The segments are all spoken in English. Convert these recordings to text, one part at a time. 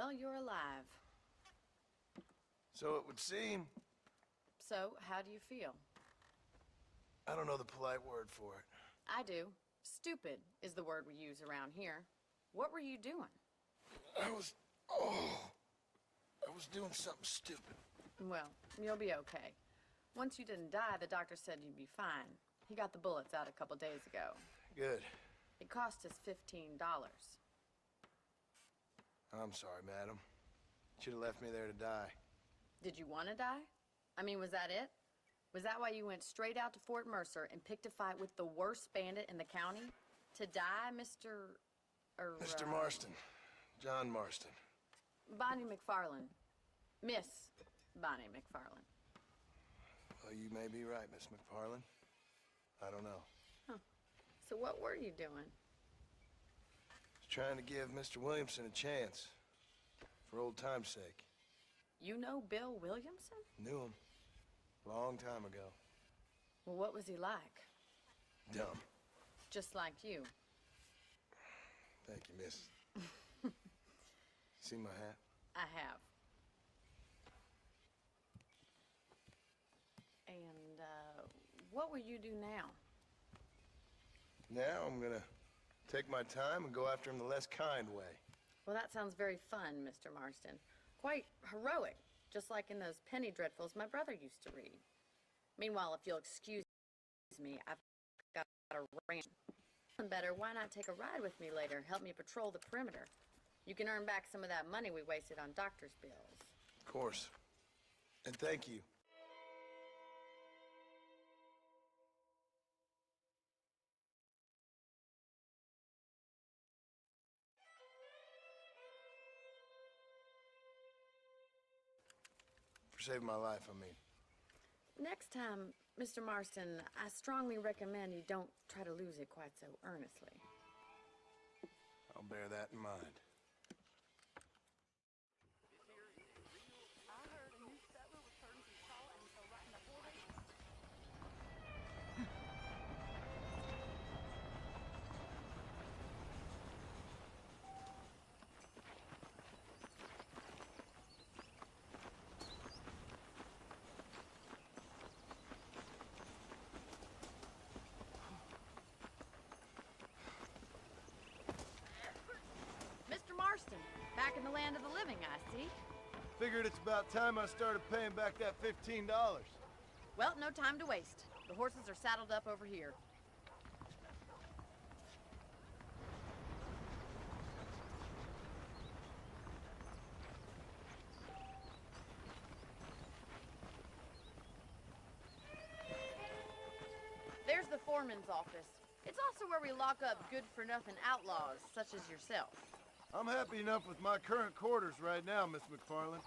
Well, you're alive. So it would seem. So, how do you feel? I don't know the polite word for it. I do. Stupid is the word we use around here. What were you doing? I was doing something stupid. Well, you'll be okay. Once you didn't die, the doctor said you'd be fine. He got the bullets out a couple days ago. Good. It cost us $15. I'm sorry, madam. Should have left me there to die. Did you want to die? I mean, was that it? Was that why you went straight out to Fort Mercer and picked a fight with the worst bandit in the county? To die, Mr. Mr. Marston. John Marston. Bonnie McFarland. Miss Bonnie McFarland. Well, you may be right, Miss McFarland. I don't know. Huh. So what were you doing? Was trying to give Mr. Williamson a chance. For old time's sake. You know Bill Williamson? Knew him. Long time ago. Well, what was he like? Dumb. Just like you. Thank you, miss. See my hat? I have. And, what will you do now? Now I'm gonna take my time and go after him the less kind way. Well, that sounds very fun, Mr. Marston. Quite heroic, just like in those penny dreadfuls my brother used to read. Meanwhile, if you'll excuse me, I've got a ranch. Better, why not take a ride with me later? Help me patrol the perimeter. You can earn back some of that money we wasted on doctor's bills. Of course. And thank you. For saving my life, I mean. Next time, Mr. Marston, I strongly recommend you don't try to lose it quite so earnestly. I'll bear that in mind. Mr. Marston, back in the land of the living, I see. Figured it's about time I started paying back that $15. Well, no time to waste. The horses are saddled up over here. There's the foreman's office. It's also where we lock up good-for-nothing outlaws, such as yourself. I'm happy enough with my current quarters right now, Miss McFarland.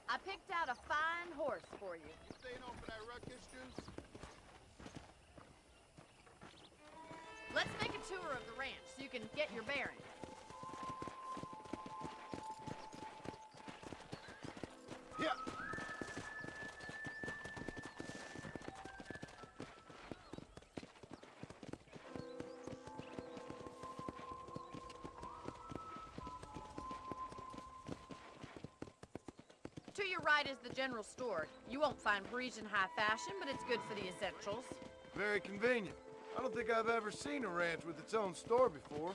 I picked out a fine horse for you. You staying on for that ruckus juice? Let's make a tour of the ranch so you can get your bearings. Yeah. To your right is the general store. You won't find Parisian high fashion, but it's good for the essentials. Very convenient. I don't think I've ever seen a ranch with its own store before.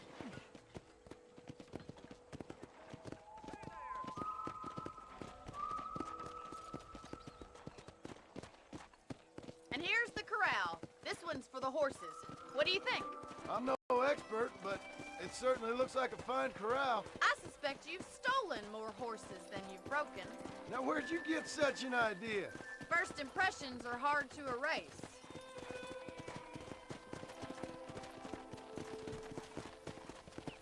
And here's the corral. This one's for the horses. What do you think? I'm no expert, but it certainly looks like a fine corral. I suspect you've stolen more horses than you've broken. Now, where'd you get such an idea? First impressions are hard to erase.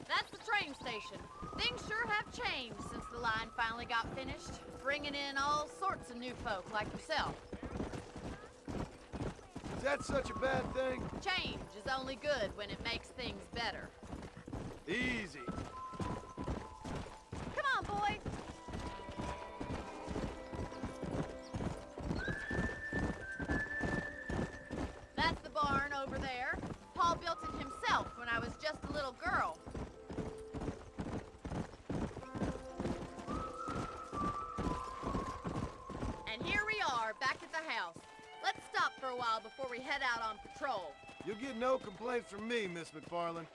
That's the train station. Things sure have changed since the line finally got finished, bringing in all sorts of new folk like yourself. Is that such a bad thing? Change is only good when it makes things better. Easy. Come on, boy. That's the barn over there. Paul built it himself when I was just a little girl. for a while before we head out on patrol. You'll get no complaints from me, Miss McFarland.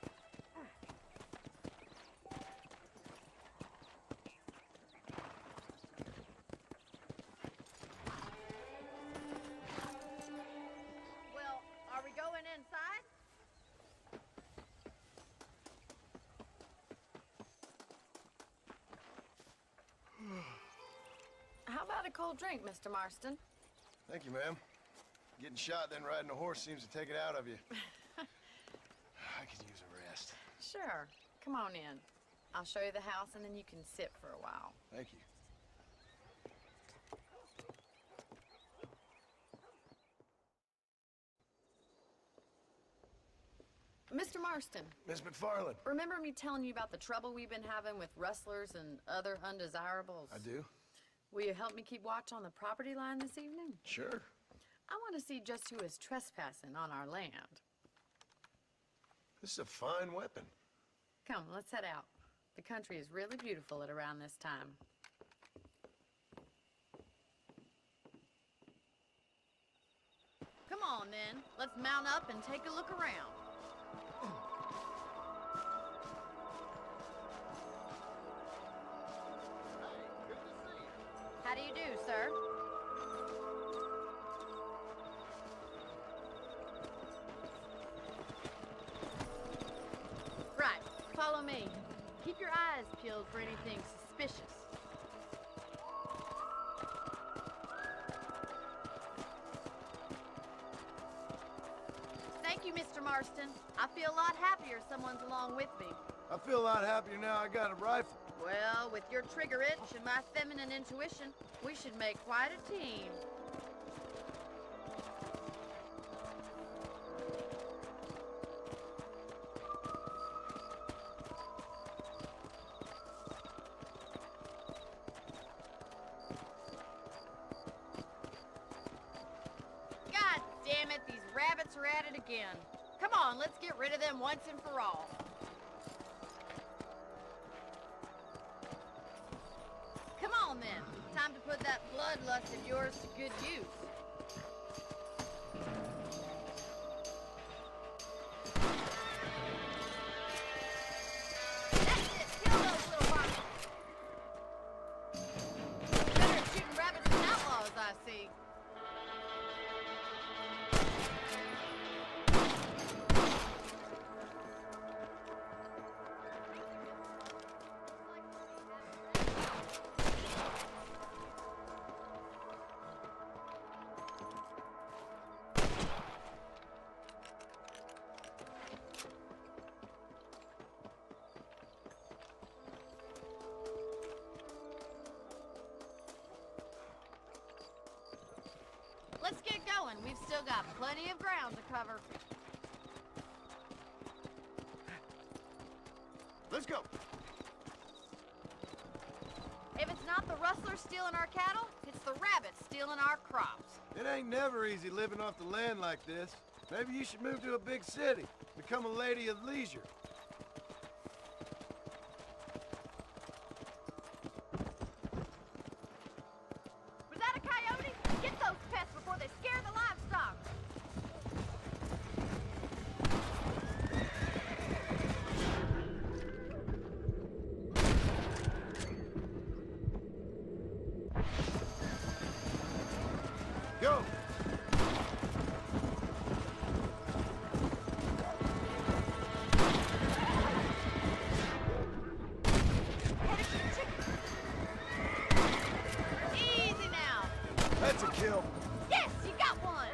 Well, are we going inside? How about a cold drink, Mr. Marston? Thank you, ma'am. Getting shot, then riding a horse seems to take it out of you. I could use a rest. Sure. Come on in. I'll show you the house, and then you can sit for a while. Thank you. Mr. Marston, Miss McFarland. remember me telling you about the trouble we've been having with rustlers and other undesirables? I do? Will you help me keep watch on the property line this evening? Sure. I want to see just who is trespassing on our land. This is a fine weapon. Come, let's head out. The country is really beautiful at around this time. Come on, then. Let's mount up and take a look around. Hey, good to see you. How do you do, sir? Right, follow me. Keep your eyes peeled for anything suspicious. Thank you, Mr. Marston. I feel a lot happier someone's along with me. I feel a lot happier now I got a rifle. Well, with your trigger itch and my feminine intuition, we should make quite a team. God damn it, these rabbits are at it again. Come on, let's get rid of them once and for all. Come on then, time to put that bloodlust of yours to good use. That's it, kill those little monsters. Better at shooting rabbits than outlaws, I see. Let's get going. We've still got plenty of ground to cover. Let's go. If it's not the rustlers stealing our cattle, it's the rabbits stealing our crops. It ain't never easy living off the land like this. Maybe you should move to a big city. Become a lady of leisure. Was that a coyote? Get those pests before they scare the livestock. Go! Headed for the chicken. Easy now. That's a kill. Yes, you got one.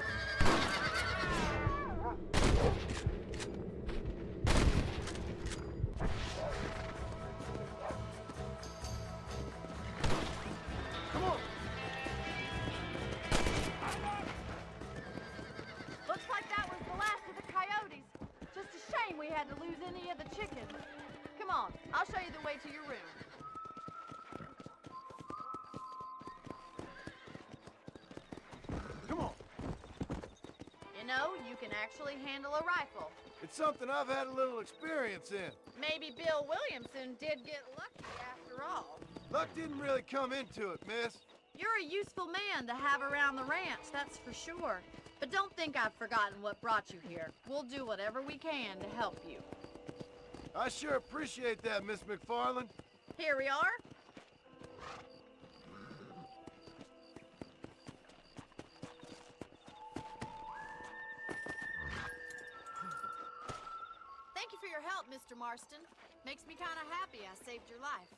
Come on. Looks like that was the last of the coyotes. Just a shame we had to lose any of the chickens. Come on, I'll show you the way to your room. Come on. You know, you can actually handle a rifle. It's something I've had a little experience in. Maybe Bill Williamson did get lucky after all. Luck didn't really come into it, miss. You're a useful man to have around the ranch, that's for sure. But don't think I've forgotten what brought you here. We'll do whatever we can to help you. I sure appreciate that, Miss McFarland. Here we are. Thank you for your help, Mr. Marston. Makes me kind of happy I saved your life.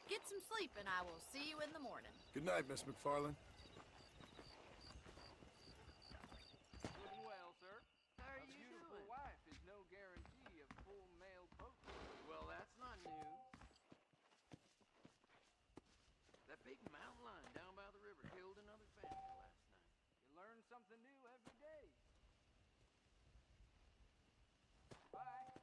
Get some sleep and I will see you in the morning. Good night, Miss McFarland. Looking well, sir. How are A you beautiful doing? wife is no guarantee of full male potency. Well, that's not news. That big mountain lion down by the river killed another family last night. You learn something new every day. Bye.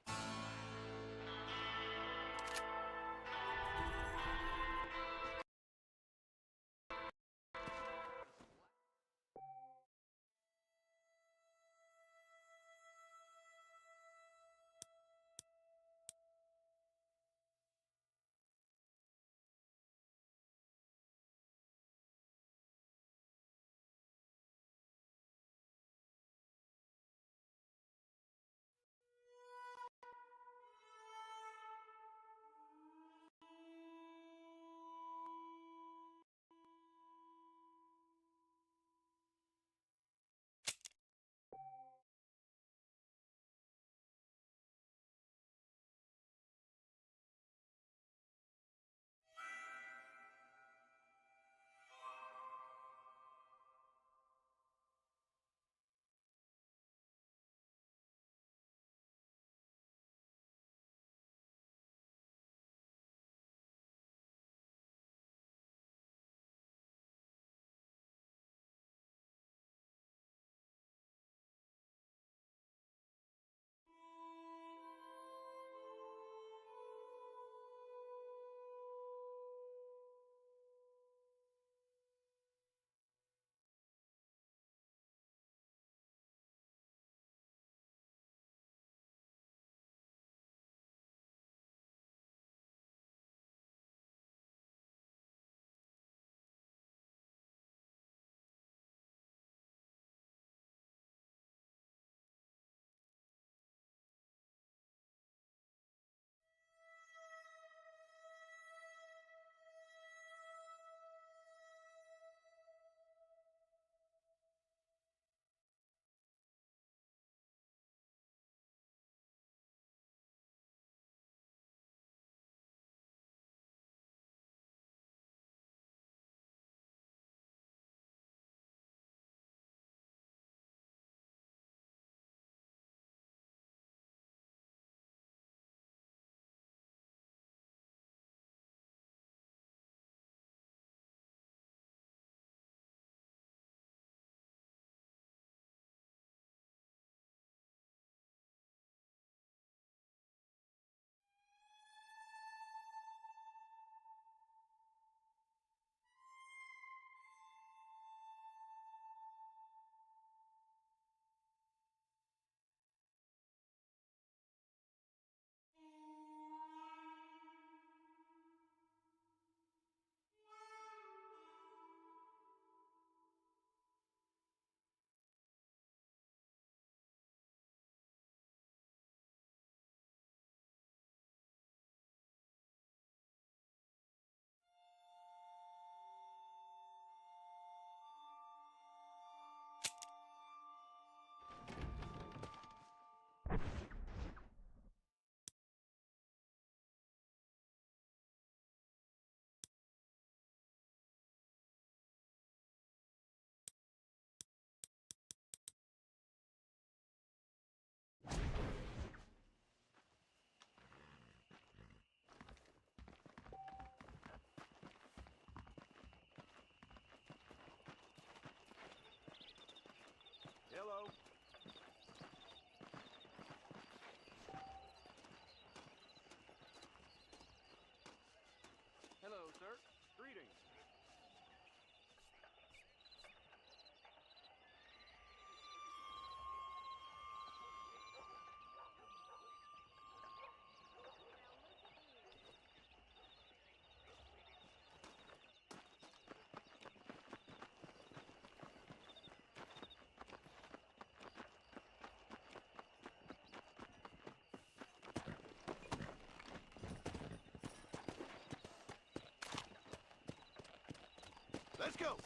Let's go.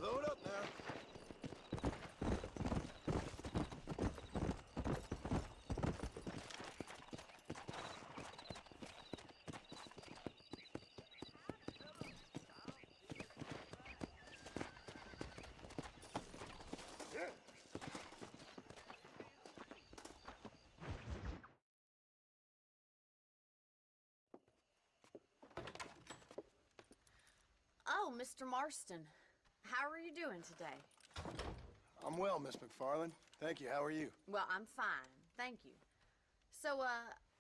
Load up now. Oh, Mr. Marston, how are you doing today? I'm well, Miss McFarland. Thank you. How are you? Well, I'm fine, thank you. So,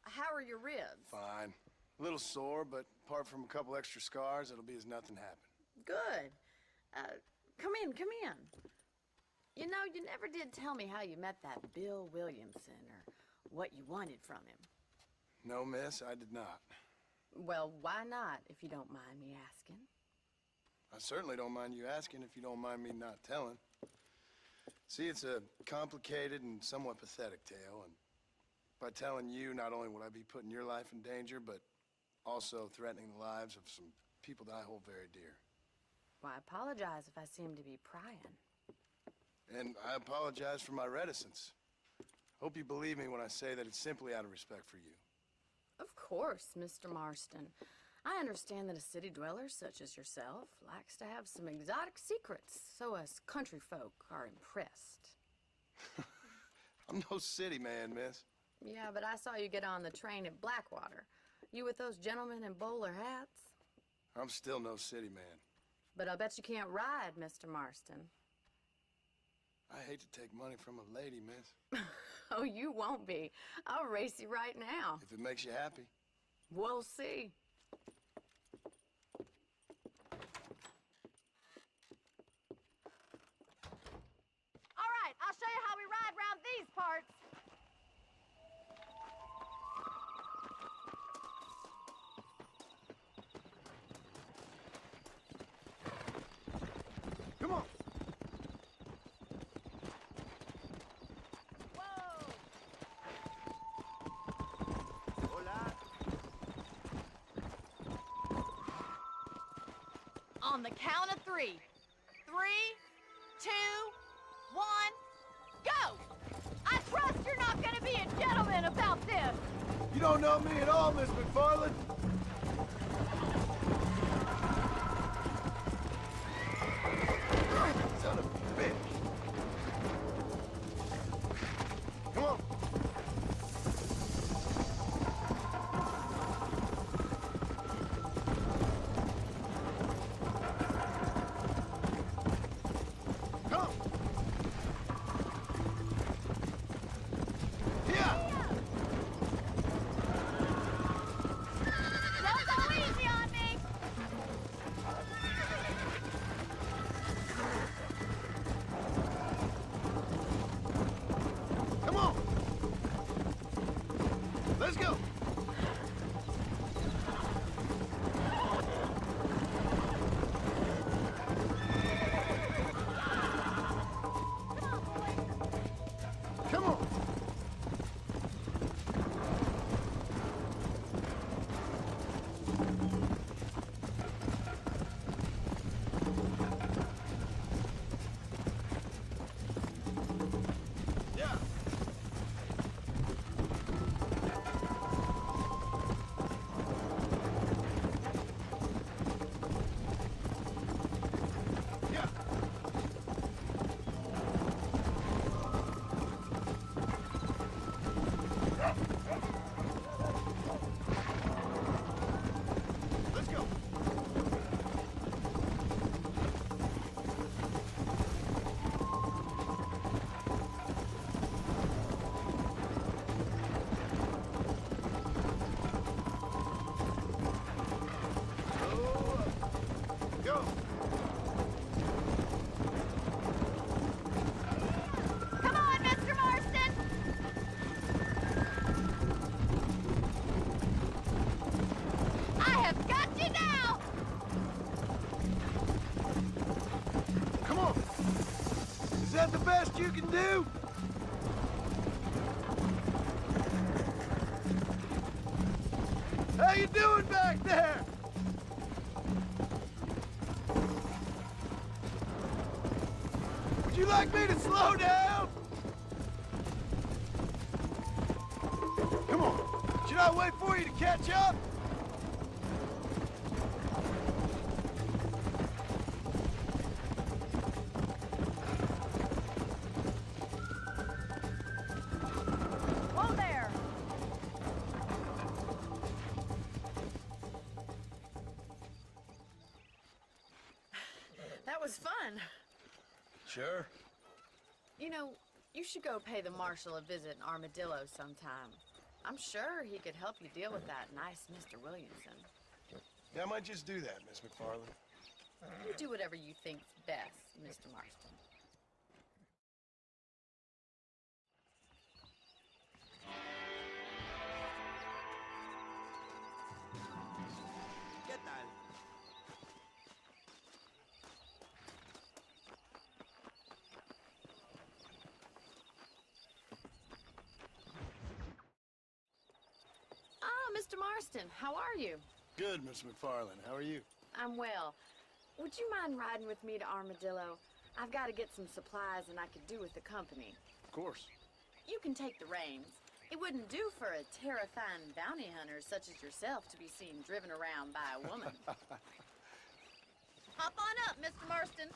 how are your ribs? Fine. A little sore, but apart from a couple extra scars, it'll be as nothing happened. Good. Come in, come in. You know, you never did tell me how you met that Bill Williamson or what you wanted from him. No, miss, I did not. Well, why not, if you don't mind me asking? I certainly don't mind you asking if you don't mind me not telling. See, it's a complicated and somewhat pathetic tale, and by telling you, not only would I be putting your life in danger, but also threatening the lives of some people that I hold very dear. Well, I apologize if I seem to be prying. And I apologize for my reticence. Hope you believe me when I say that it's simply out of respect for you. Of course, Mr. Marston. I understand that a city dweller such as yourself likes to have some exotic secrets, so us country folk are impressed. I'm no city man, miss. Yeah, but I saw you get on the train at Blackwater. You with those gentlemen in bowler hats? I'm still no city man. But I bet you can't ride, Mr. Marston. I hate to take money from a lady, miss. Oh, you won't be. I'll race you right now. If it makes you happy. We'll see. All right, I'll show you how we ride around these parts. Come on. Whoa! Hola. On the count of 3. 3, 2, 1, go! I trust you're not gonna be a gentleman about this. You don't know me at all, Miss McFarland. Son of a bitch. Come on. Come. Yeah. Don't go easy on me. Come on. Let's go. Come on. Yeah. Yeah. Let's go. Go. Come on, Mr. Marston. I have got you now. Come on. Is that the best you can do? How you doing back there? Would you like me to slow down? Come on. Should I wait for you to catch up? Whoa there! That was fun. Sure. You know, you should go pay the marshal a visit in Armadillo sometime. I'm sure he could help you deal with that nice Mr. Williamson. Yeah, I might just do that, Miss McFarland. You do whatever you think's best, Mr. Marston. ¿Qué tal? Ah, Mr. Marston, how are you? Good, Miss McFarland. How are you? I'm well. Would you mind riding with me to Armadillo? I've got to get some supplies and I could do with the company. Of course. You can take the reins. It wouldn't do for a terrifying bounty hunter such as yourself to be seen driven around by a woman. Hop on up, Mr. Marston.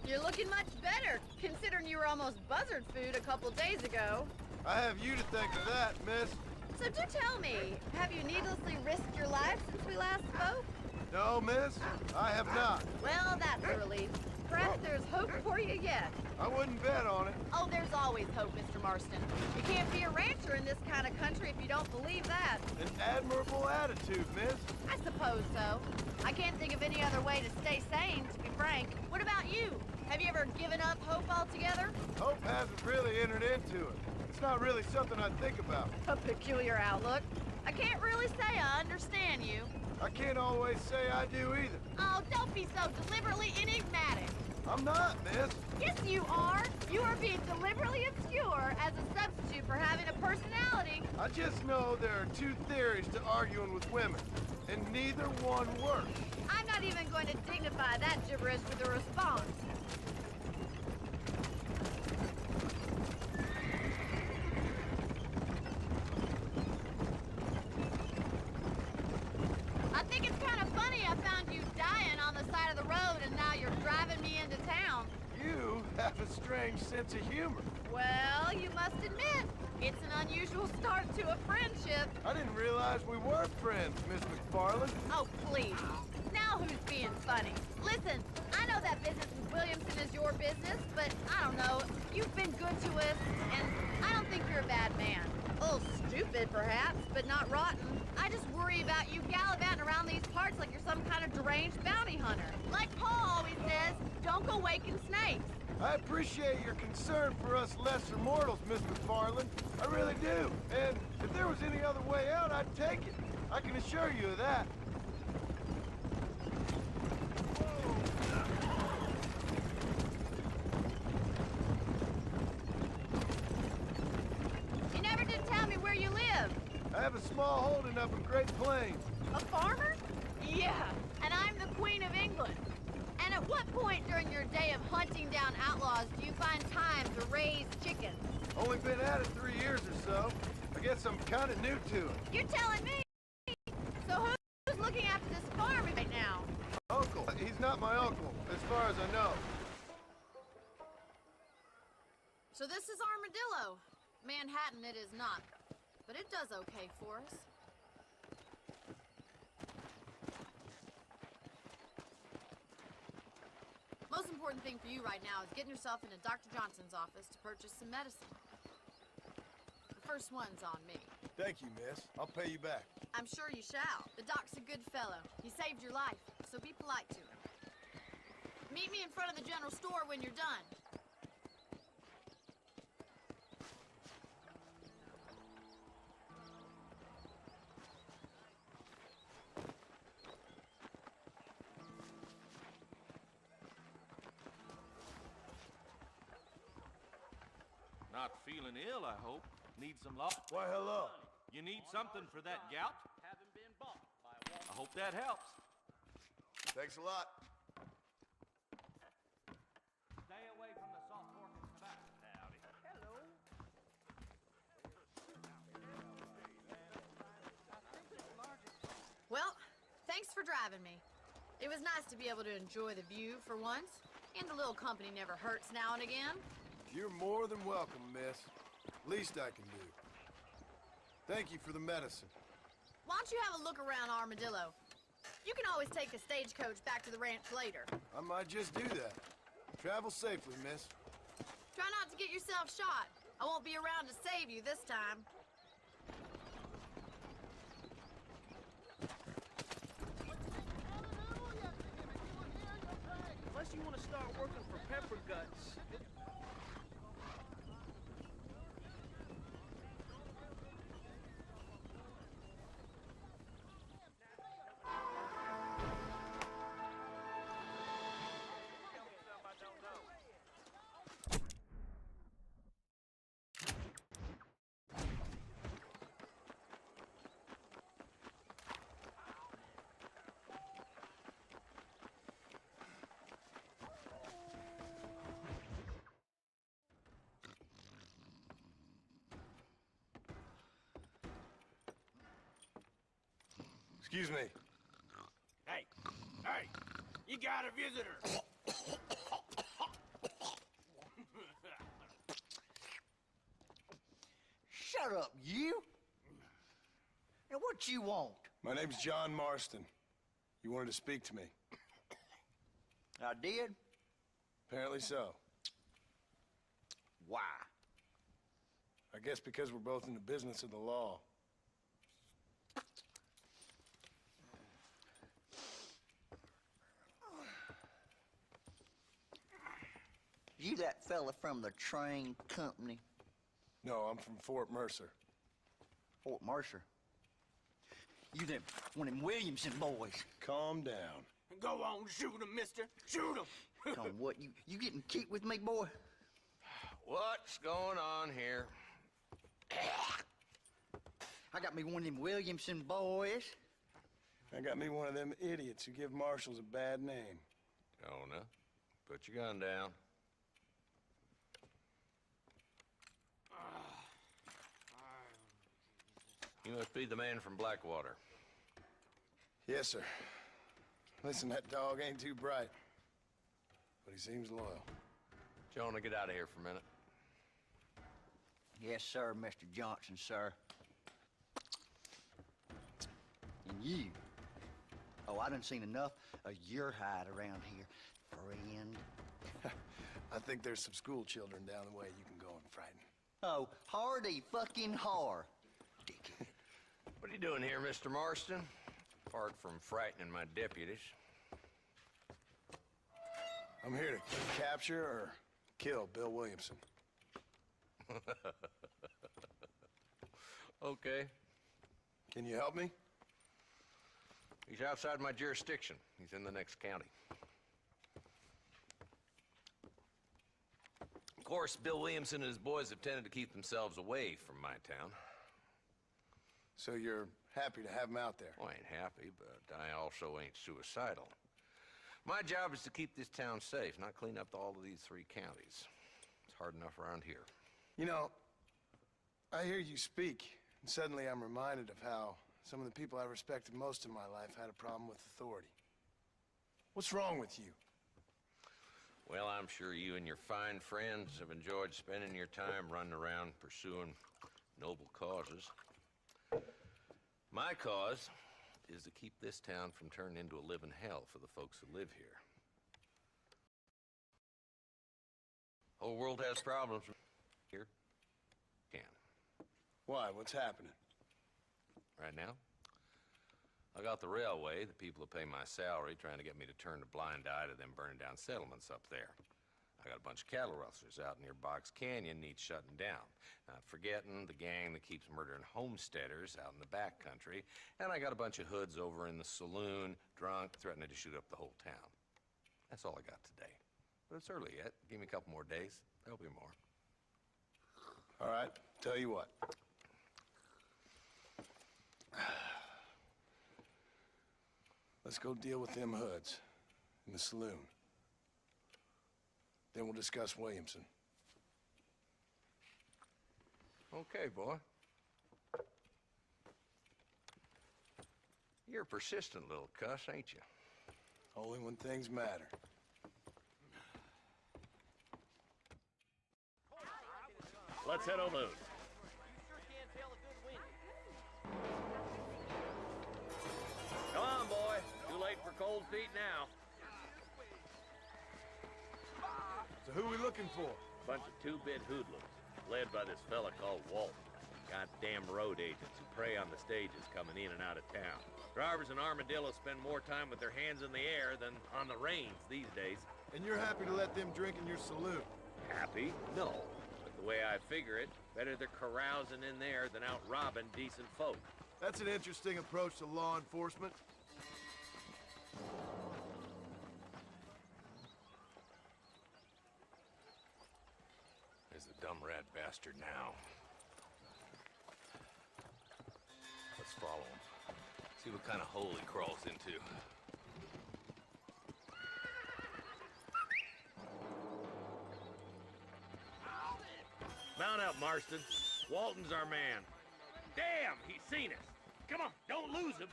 You're looking much better, considering you were almost buzzard food a couple days ago. I have you to thank for that, miss. So do tell me, have you needlessly risked your life since we last spoke? No, miss, I have not. Well, that's a relief. Perhaps there's hope for you yet. I wouldn't bet on it. Oh, there's always hope, Mr. Marston. You can't be a rancher in this kind of country if you don't believe that. An admirable attitude, miss. I suppose so. I can't think of any other way to stay sane, to be frank. What about you? Have you ever given up hope altogether? Hope hasn't really entered into it. It's not really something I think about. A peculiar outlook. I can't really say I understand you. I can't always say I do either. Oh, don't be so deliberately enigmatic. I'm not, miss. Yes, you are. You are being deliberately obscure as a substitute for having a personality. I just know there are two theories to arguing with women, and neither one works. I'm not even going to dignify that gibberish with a response. I think it's kind of funny I found you dying on the side of the road and now you're driving me into town. You have a strange sense of humor. Well, you must admit, it's an unusual start to a friendship. I didn't realize we were friends, Miss McFarland. Oh, please. Now who's being funny? Listen, I know that business with Williamson is your business, but I don't know. You've been good to us, and I don't think you're a bad man. A little stupid, perhaps, but not rotten. I just worry about you gallivanting around these parts like you're some kind of deranged bounty hunter. Like Paul always says, don't go waking snakes. I appreciate your concern for us lesser mortals, Miss McFarland. I really do. And if there was any other way out, I'd take it. I can assure you of that. You never did tell me where you live. I have a small holding up in Great Plains. A farmer? Yeah, and I'm the Queen of England. And at what point during your day of hunting down outlaws do you find time to raise chickens? Only been at it 3 years or so. I guess I'm kind of new to it. You're telling me? So who's looking after this farm right now? Uncle. He's not my uncle, as far as I know. So this is Armadillo. Manhattan it is not, but it does okay for us. Most important thing for you right now is getting yourself into Dr. Johnson's office to purchase some medicine. The first one's on me. Thank you, miss. I'll pay you back. I'm sure you shall. The doc's a good fellow. He saved your life, so be polite to him. Meet me in front of the general store when you're done. Not feeling ill, I hope. Need some law. Why, hello. You need something for that gout? Haven't been bought by a I hope that helps. Thanks a lot. Stay away from the salt pork and tobacco. Howdy. Hello. Well, thanks for driving me. It was nice to be able to enjoy the view for once, and a little company never hurts now and again. You're more than welcome, miss. Least I can do. Thank you for the medicine. Why don't you have a look around Armadillo? You can always take the stagecoach back to the ranch later. I might just do that. Travel safely, miss. Try not to get yourself shot. I won't be around to save you this time. Unless you want to start working for Pepper Guts. Excuse me. Hey, you got a visitor. Shut up, you! Now, what you want? My name's John Marston. You wanted to speak to me? I did? Apparently so. Why? I guess because we're both in the business of the law. You that fella from the train company, No, I'm from Fort Mercer. Fort Mercer? You them, one of them Williamson boys. Calm down. Go on, shoot him, mister. Shoot him. Come on, what, you getting kicked with me, boy? What's going on here? I got me one of them Williamson boys. I got me one of them idiots who give marshals a bad name. Jonah, put your gun down. You must be the man from Blackwater. Yes, sir. Listen, that dog ain't too bright, but he seems loyal. Jonah, get out of here for a minute. Yes, sir, Mr. Johnson, sir. And you. Oh, I done seen enough of your hide around here, friend. I think there's some school children down the way you can go and frighten. Oh, hardy fucking har. Dickhead. What are you doing here, Mr. Marston? Apart from frightening my deputies. I'm here to capture or kill Bill Williamson. Okay. Can you help me? He's outside my jurisdiction. He's in the next county. Of course, Bill Williamson and his boys have tended to keep themselves away from my town. So you're happy to have him out there? Well, I ain't happy, but I also ain't suicidal. My job is to keep this town safe, not clean up all of these 3 counties. It's hard enough around here. You know, I hear you speak, and suddenly I'm reminded of how some of the people I respected most in my life had a problem with authority. What's wrong with you? Well, I'm sure you and your fine friends have enjoyed spending your time running around pursuing noble causes. My cause is to keep this town from turning into a living hell for the folks who live here. Whole world has problems. Here, can. Why? What's happening? Right now, I got the railway, the people who pay my salary, trying to get me to turn a blind eye to them burning down settlements up there. I got a bunch of cattle rustlers out near Box Canyon needs shutting down. Not forgetting the gang that keeps murdering homesteaders out in the back country. And I got a bunch of hoods over in the saloon, drunk, threatening to shoot up the whole town. That's all I got today. But it's early yet. Give me a couple more days. There'll be more. All right, tell you what. Let's go deal with them hoods in the saloon. Then we'll discuss Williamson. Okay, boy. You're a persistent little cuss, ain't you? Only when things matter. Let's head on those. Come on, boy. Too late for cold feet now. So who we looking for? Bunch of two-bit hoodlums, led by this fella called Walton. Goddamn road agents who prey on the stages coming in and out of town. Drivers in Armadillo spend more time with their hands in the air than on the reins these days. And you're happy to let them drink in your saloon? Happy? No. But the way I figure it, better they're carousing in there than out robbing decent folk. That's an interesting approach to law enforcement. There's the dumb rat bastard now. Let's follow him. See what kind of hole he crawls into. Mount up, Marston. Walton's our man. Damn, he's seen us. Come on, don't lose him.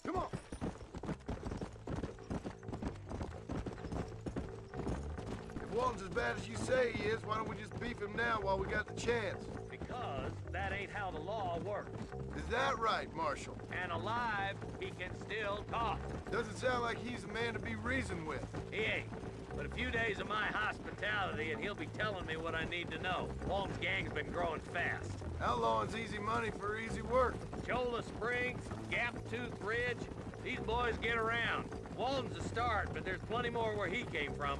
Come on! If Walton's as bad as you say he is, why don't we just beef him now while we got the chance? Because that ain't how the law works. Is that right, Marshal? And alive, he can still talk. Doesn't sound like he's the man to be reasoned with. He ain't. But a few days of my hospitality and he'll be telling me what I need to know. Walton's gang's been growing fast. Outlawing's easy money for easy work. Cholla Springs, Gap Tooth Ridge, these boys get around. Walton's a start, but there's plenty more where he came from.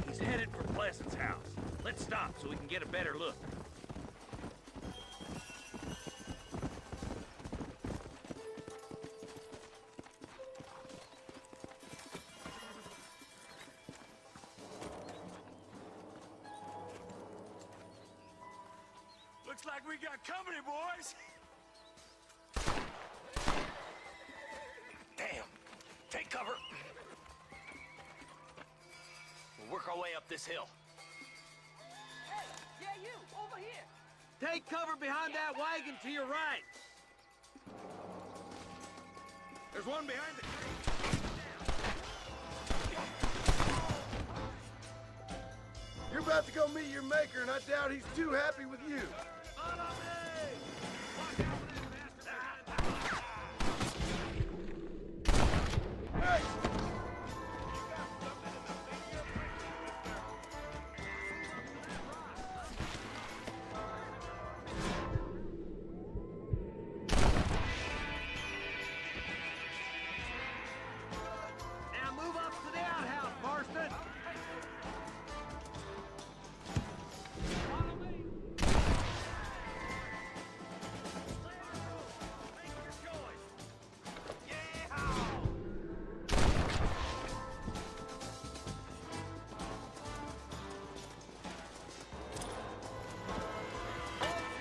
He's headed for Pleasant's house. Let's stop so we can get a better look. Looks like we got company, boys. Damn! Take cover! We'll work our way up this hill. Hey, yeah, you, over here. Take cover behind that wagon to your right. There's one behind the tree. You're about to go meet your maker, and I doubt he's too happy with you. Hey! Now move up to the outhouse, Marston.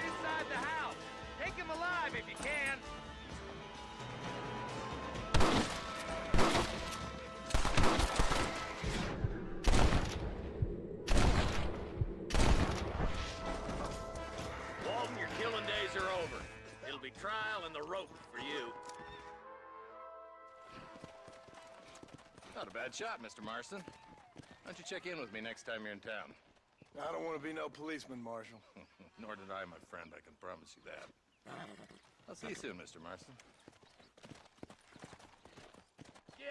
Inside the house. Take him alive if you can. Walton, your killing days are over. It'll be trial and the rope for you. Not a bad shot, Mr. Marston. Why don't you check in with me next time you're in town? I don't want to be no policeman, Marshal. Nor did I, my friend. I can promise you that. I'll see you soon, Mr. Marston. Yeah.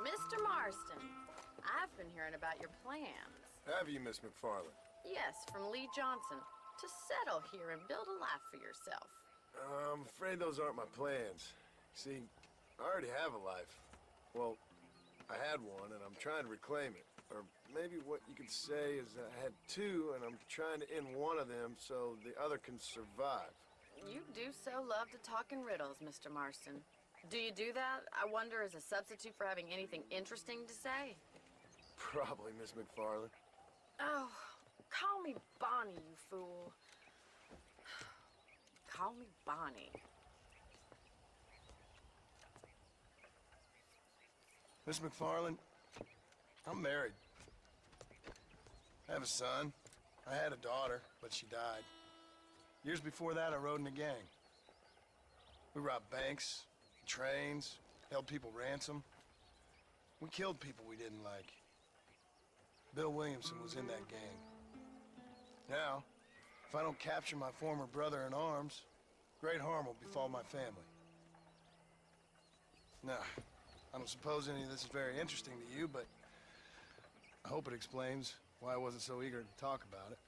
Mr. Marston, I've been hearing about your plans. Have you, Miss McFarland? Yes, from Lee Johnson, to settle here and build a life for yourself. I'm afraid those aren't my plans. See, I already have a life. Well, I had one, and I'm trying to reclaim it. Or maybe what you could say is I had two, and I'm trying to end one of them so the other can survive. You do so love to talk in riddles, Mr. Marston. Do you do that, I wonder, as a substitute for having anything interesting to say? Probably, Miss McFarland. Oh, call me Bonnie, you fool. Call me Bonnie. Miss McFarland, I'm married. I have a son. I had a daughter, but she died. Years before that, I rode in a gang. We robbed banks, trains, held people ransom. We killed people we didn't like. Bill Williamson was in that gang. Now, if I don't capture my former brother in arms, great harm will befall my family. Now, I don't suppose any of this is very interesting to you, but I hope it explains why I wasn't so eager to talk about it.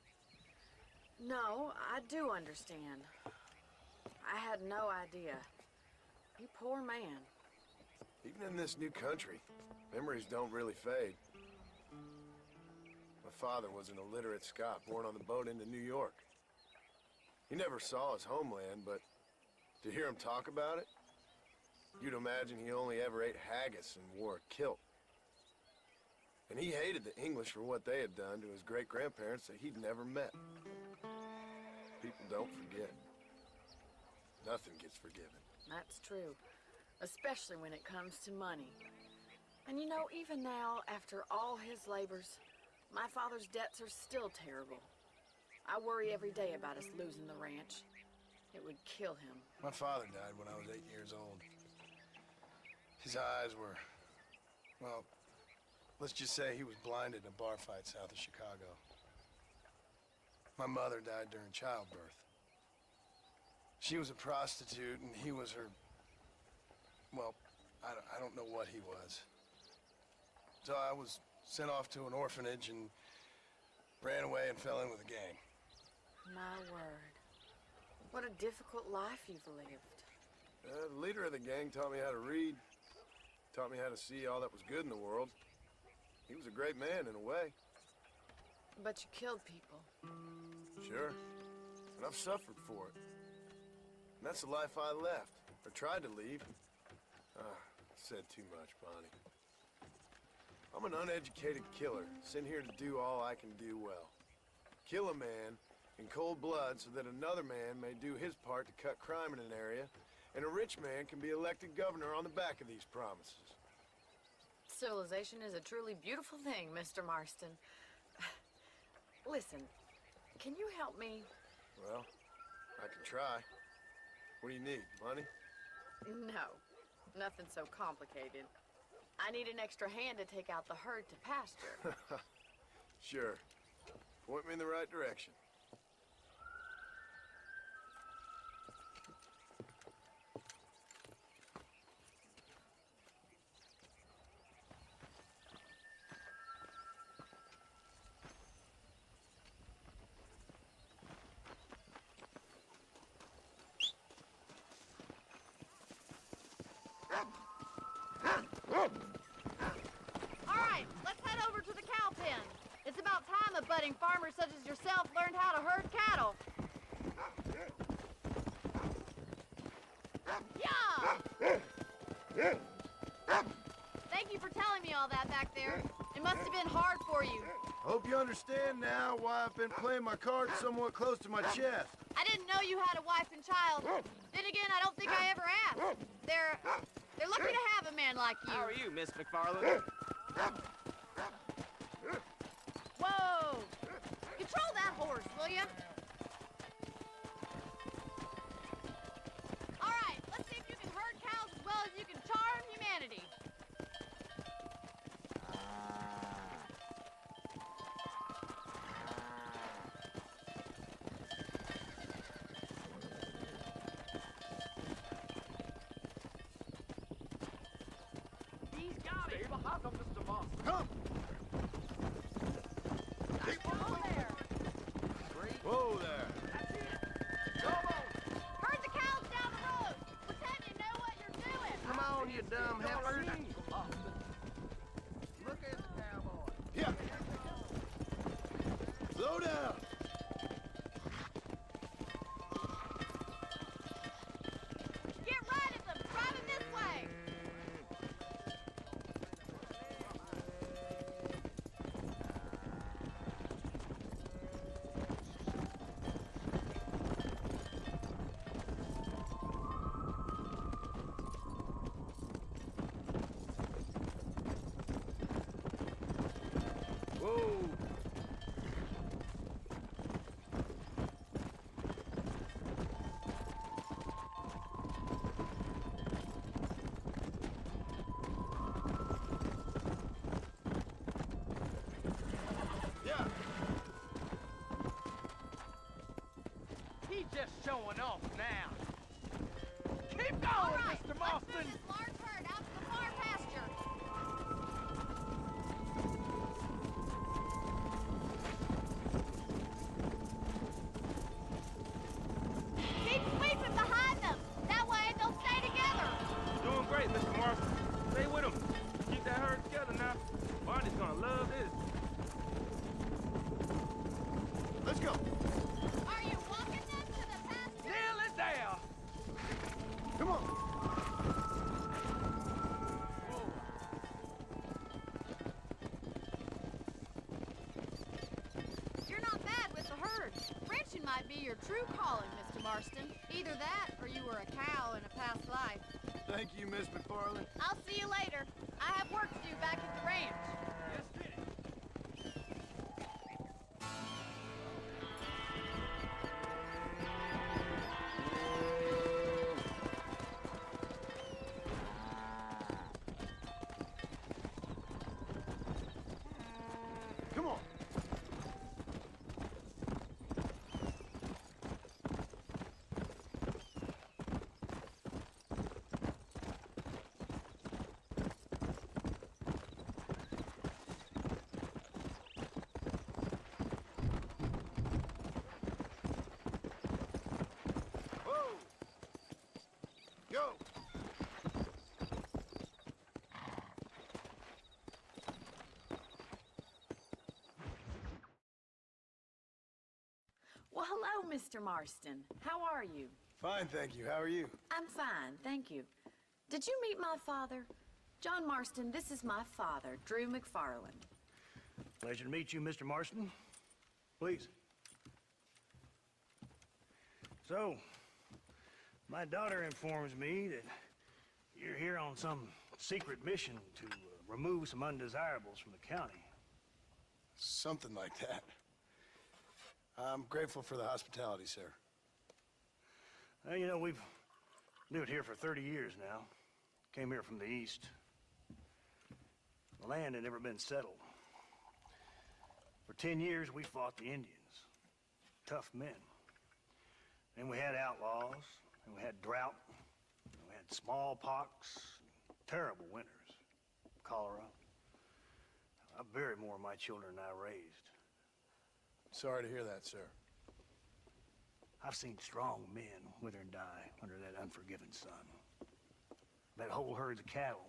No, I do understand. I had no idea. You poor man. Even in this new country, memories don't really fade. My father was an illiterate Scot born on the boat into New York. He never saw his homeland, but to hear him talk about it, you'd imagine he only ever ate haggis and wore a kilt. And he hated the English for what they had done to his great-grandparents that he'd never met. People don't forget. Nothing gets forgiven. That's true. Especially when it comes to money. And you know, even now, after all his labors, my father's debts are still terrible. I worry every day about us losing the ranch. It would kill him. My father died when I was 8 years old. His eyes were, well, let's just say he was blinded in a bar fight south of Chicago. My mother died during childbirth. She was a prostitute, and he was her, well, I don't know what he was. So I was sent off to an orphanage and ran away and fell in with a gang. My word. What a difficult life you've lived. The leader of the gang taught me how to read, taught me how to see all that was good in the world. He was a great man in a way. But you killed people. Sure. And I've suffered for it. And that's the life I left, or tried to leave. I said too much, Bonnie. I'm an uneducated killer, sent here to do all I can do well. Kill a man in cold blood so that another man may do his part to cut crime in an area, and a rich man can be elected governor on the back of these promises. Civilization is a truly beautiful thing, Mr. Marston. Listen, can you help me? Well, I can try. What do you need, money? No, nothing so complicated. I need an extra hand to take out the herd to pasture. Sure. Point me in the right direction. All right, let's head over to the cow pen. It's about time a budding farmer such as yourself learned how to herd cattle. Yeah! Thank you for telling me all that back there. It must have been hard for you. Hope you understand now why I've been playing my cards somewhat close to my chest. I didn't know you had a wife and child. Then again, I don't think I ever asked. They're lucky to have a man like you. How are you, Miss McFarland? Whoa! Control that horse, will you? All right, let's see if you can herd cows as well as you can charm humanity. He's got Stay behind them, Mr. Moss. Come! Whoa there! Whoa there! Herd the cows down the road! Pretend you know what you're doing! Come on, you dumb heifers. Look at the cowboy. Yeah. Slow down. Get right at them! Driving this way! Whoa. Yeah. He's just showing off now. Keep going, All right, Mr. let's Marston. move this large herd out to the far pasture. Keep sweeping behind them. That way they'll stay together. Doing great, Mr. Marston. Stay with him. Keep that herd together now. Barney's gonna love this. Let's go. Are you walking them to the pasture? Nearly there. Come on. You're not bad with the herd. Ranching might be your true calling, Mr. Marston. Either that or you were a cow in a past life. Thank you, Miss McFarland. I'll see you later. I have work to do back at the ranch. Yes, Kitty. Come on. Whoa. Go. Well, hello, Mr. Marston. How are you? Fine, thank you. How are you? I'm fine, thank you. Did you meet my father? John Marston, this is my father, Drew McFarland. Pleasure to meet you, Mr. Marston. Please. So, my daughter informs me that you're here on some secret mission to remove some undesirables from the county. Something like that. I'm grateful for the hospitality, sir. Well, you know, we've lived here for 30 years now. Came here from the east. The land had never been settled. For 10 years, we fought the Indians. Tough men. Then we had outlaws, and we had drought, and we had smallpox, terrible winters, cholera. I buried more of my children than I raised. Sorry to hear that, sir. I've seen strong men wither and die under that unforgiving sun. That whole herds of cattle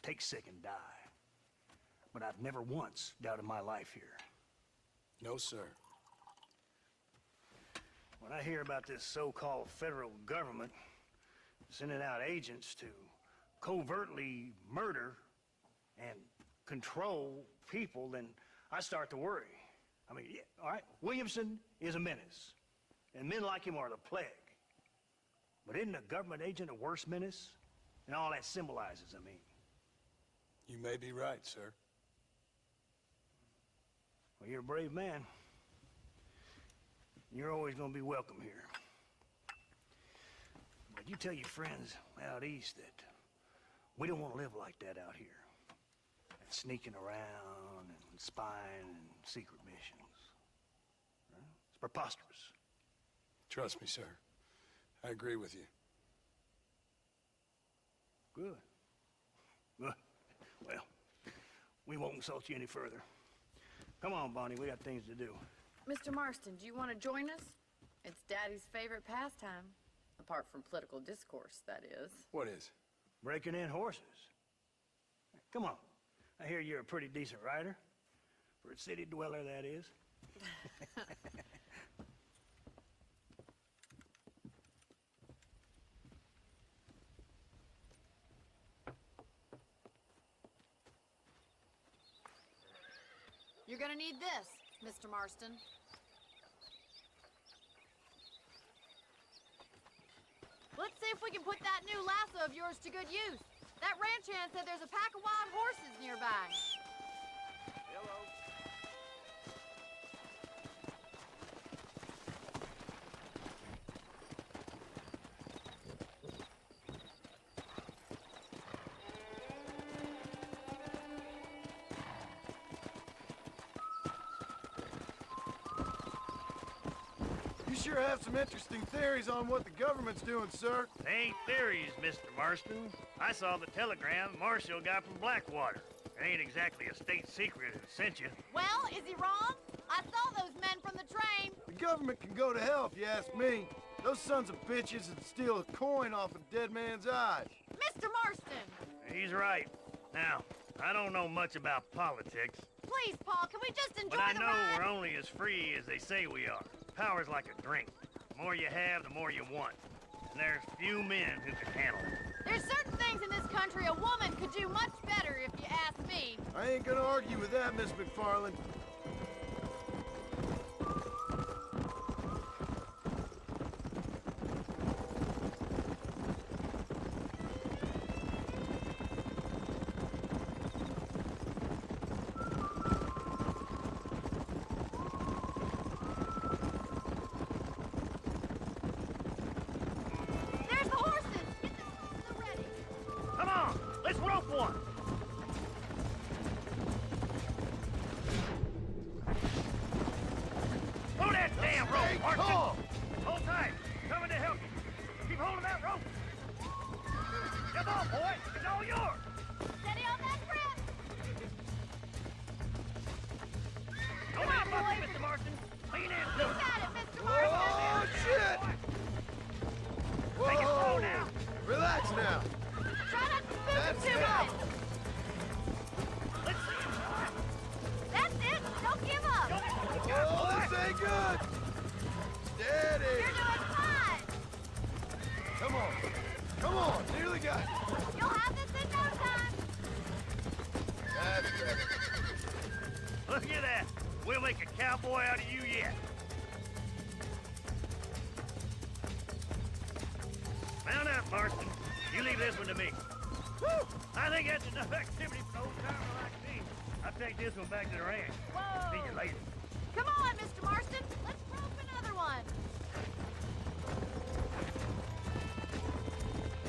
take sick and die. But I've never once doubted my life here. No, sir. When I hear about this so-called federal government sending out agents to covertly murder and control people, then I start to worry. I mean, yeah, all right, Williamson is a menace, and men like him are the plague. But isn't a government agent a worse menace? And all that symbolizes, I mean. You may be right, sir. Well, you're a brave man. You're always gonna be welcome here. But you tell your friends out east that we don't want to live like that out here. That sneaking around and spying and secret missions. Huh? It's preposterous. Trust me, sir. I agree with you. Good. Good. Well, we won't insult you any further. Come on, Bonnie, we got things to do. Mr. Marston, do you want to join us? It's Daddy's favorite pastime. Apart from political discourse, that is. What is? Breaking in horses. Come on. I hear you're a pretty decent rider. For a city dweller, that is. You're gonna need this, Mr. Marston. Let's see if we can put that new lasso of yours to good use. That ranch hand said there's a pack of wild horses nearby. Hello. You sure have some interesting theories on what the government's doing, sir. They ain't theories, Mr. Marston. I saw the telegram Marshall got from Blackwater. It ain't exactly a state secret that sent you. Well, is he wrong? I saw those men from the train. The government can go to hell if you ask me. Those sons of bitches would steal a coin off a dead man's eyes. Mr. Marston! He's right. Now, I don't know much about politics, Please, Paul, can we just enjoy but I the know ride? we're only as free as they say we are. Power's like a drink. The more you have, the more you want. And there's few men who can handle it. There's certain things in this country a woman could do much better, if you ask me. I ain't gonna argue with that, Miss McFarland. There's the horses! Get them ready. Come on, let's rope one. Pull that damn rope, Stay Marston. calm. Hold tight. Coming to help you. Keep holding that rope. Come on, boy. It's all yours. Steady on that grip. Don't be fussy, Mr. Marston. Lean in, You Lily. got it, Mr. Marston. Oh, shit! Take it slow Whoa! now. Relax now. Try not to spook him That's too it. much. Let's see him, boy. That's it. Don't give up. Oh, this ain't good. Steady. You're doing fine. Come on. Come on. Nearly got it. You'll have this in no time. That's better. Look at that. We'll make a cowboy out of you yet. Mount up, Marston. You leave this one to me. Woo! I think that's enough activity for an old timer like me. I'll take this one back to the ranch. Whoa. See you later. Come on, Mr. Marston. Let's rope another one.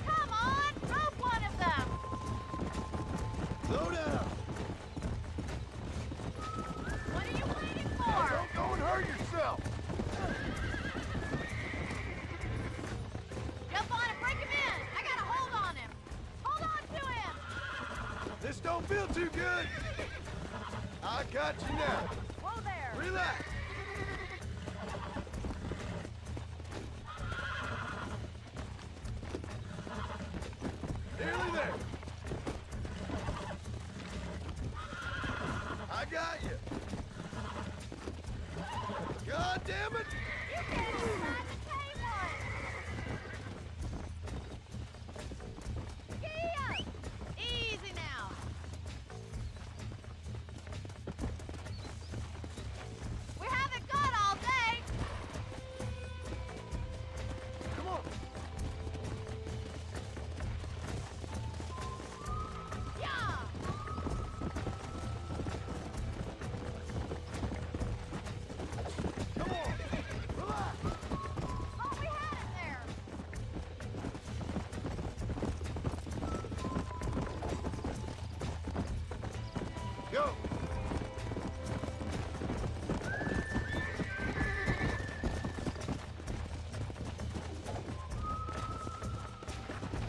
Come on, rope one of them. Slow down. What are you waiting Now, for? don't go and hurt yourself. Jump on and break him in. I got a hold on him. Hold on to him. This don't feel too good. I got you now. Whoa there. Relax. Nearly there. I got you. God damn it. You can't even ride the table. Giddy up. Easy now. We haven't got all day. Come on. Yeah. Come on. Relax. Oh, we had it there. Go.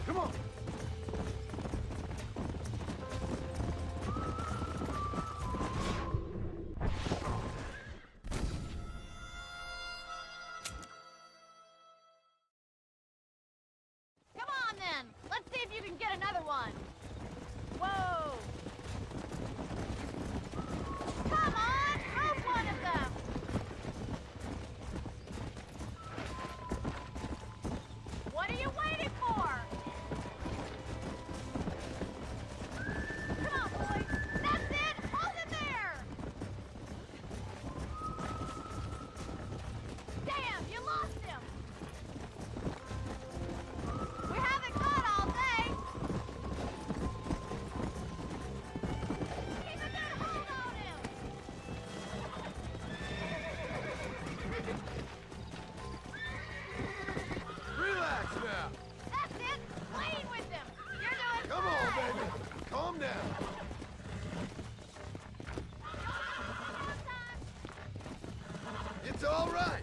Come on. Calm down. It's all right.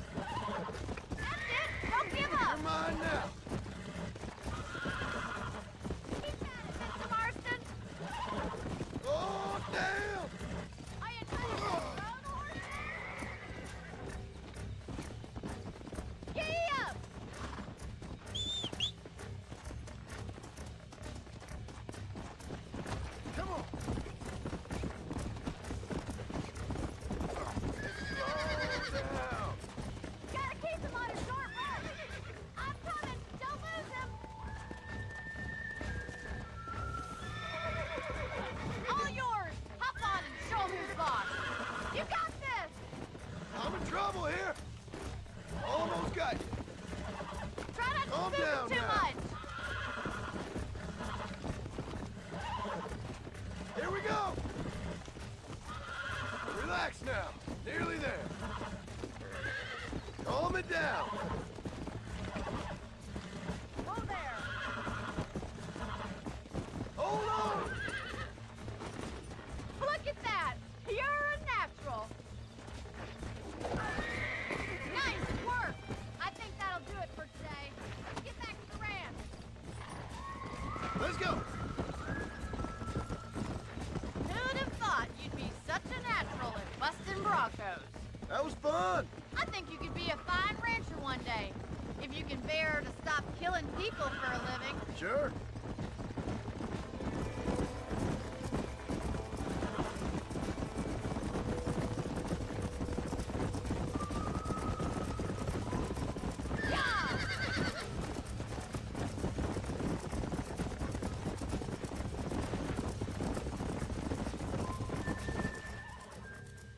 That's it! Don't give up! You're mine now. Keep at it, Mr. Marston! Oh, damn! Are you trying to throw the horse? Giddy up! Come on. Slow down. Gotta keep him on a short run! I'm coming! Don't lose him! All yours! Hop on and show him who's boss! You got this! I'm in trouble here. Almost got you. Try not to Calm spook down him too now. much! Here we go. Relax now. Nearly there. Calm it down. Whoa there! Hold on. Look at that! You're a natural! Nice work! I think that'll do it for today. Get back to the ranch. Let's go. Who'd have thought you'd be such a natural at busting Broncos? That was fun. I think you could be a fine rancher one day. If you can bear to stop killing people for a living. Sure. Yeah!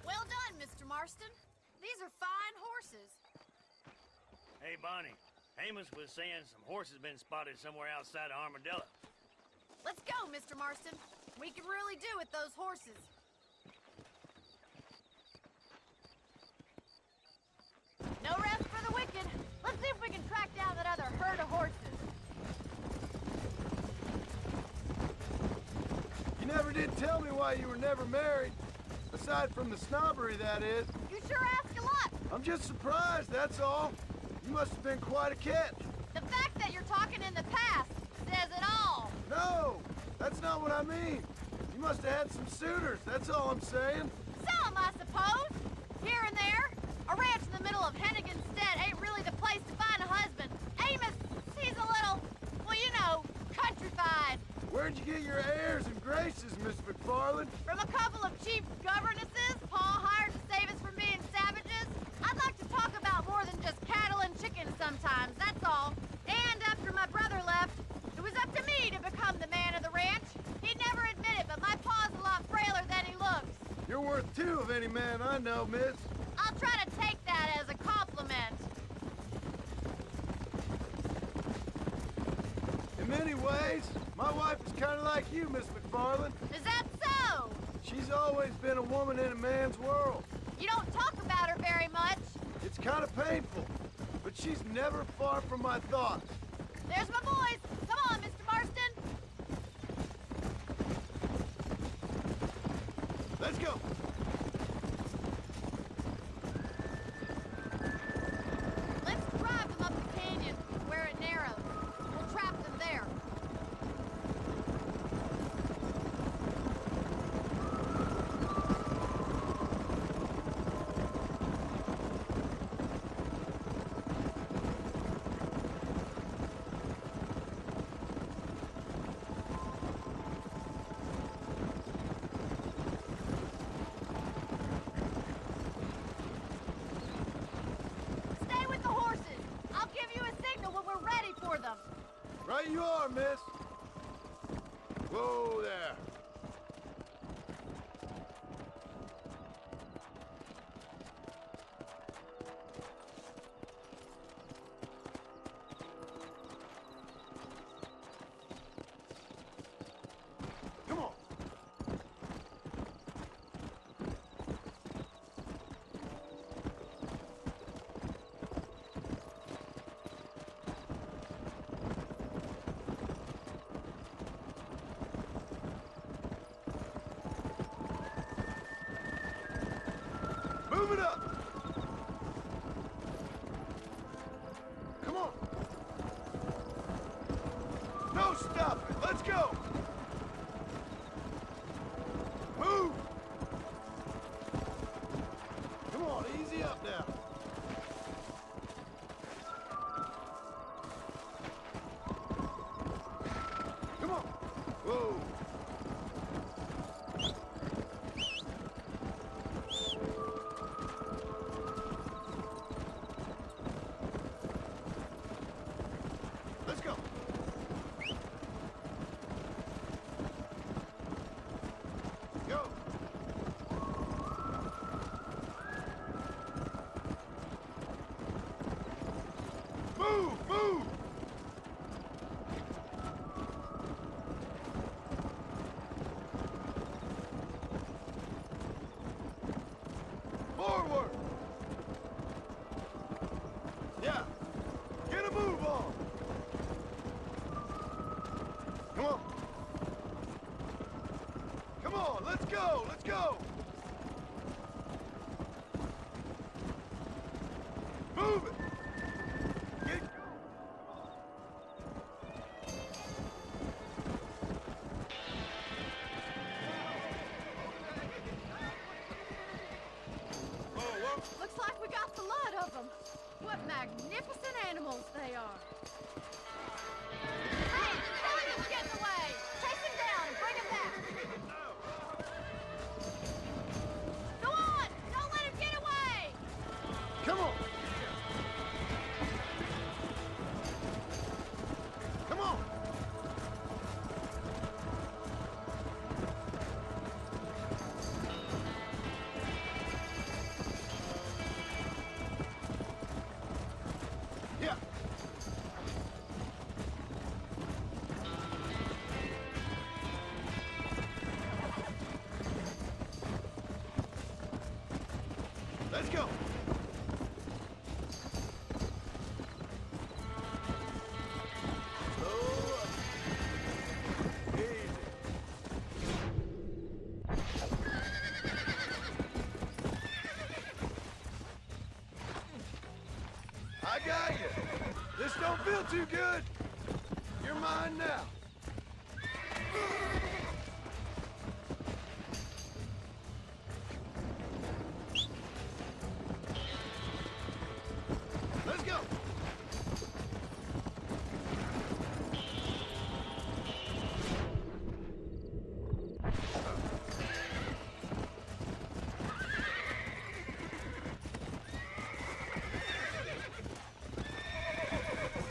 Well done, Mr. Marston. These are fine horses. Hey, Bonnie. Amos was saying some horses been spotted somewhere outside of Armadillo. Let's go, Mr. Marston. We can really do with those horses. No rest for the wicked. Let's see if we can track down that other herd of horses. You never did tell me why you were never married. Aside from the snobbery, that is. You sure ask a lot. I'm just surprised, that's all. You must have been quite a catch. The fact that you're talking in the past says it all. No, that's not what I mean. You must have had some suitors, that's all I'm saying. Some, I suppose. Here and there. A ranch in the middle of Hennigan's Stead ain't really the place to find a husband. Amos, he's a little, well, you know, countrified. Where'd you get your airs and graces, Miss McFarland? From a couple of cheap governesses Paul hired to save us from being savages. I'd like to talk about more than just cattle and chickens sometimes, that's all. And after my brother left, it was up to me to become the man of the ranch. He'd never admit it, but my pa's a lot frailer than he looks. You're worth two of any man I know, miss. I'll try to take that as a compliment. In many ways, my wife is kind of like you, Miss McFarland. Is that so? She's always been a woman in a man's world. You don't talk about her very much. It's kind of painful, but she's never far from my thoughts. There's my boys. Come on, Mr. Marston. Let's go. Let's drive them up the canyon where it narrows. We'll trap them there. Stay with the horses. I'll give you a signal when we're ready for them. Right you are, miss. Whoa there. Come on. Come on, let's go, let's go! Move it! Get... Whoa, whoa! Looks like we got the lot of them. What magnificent animals they are. Hey, Billiam's getting away. Chase him down and bring him back. Go on! Don't let him get away! Come on! Come on! Yeah! Let's go! Slow up. Easy. I got you. This don't feel too good. You're mine now. Let's go.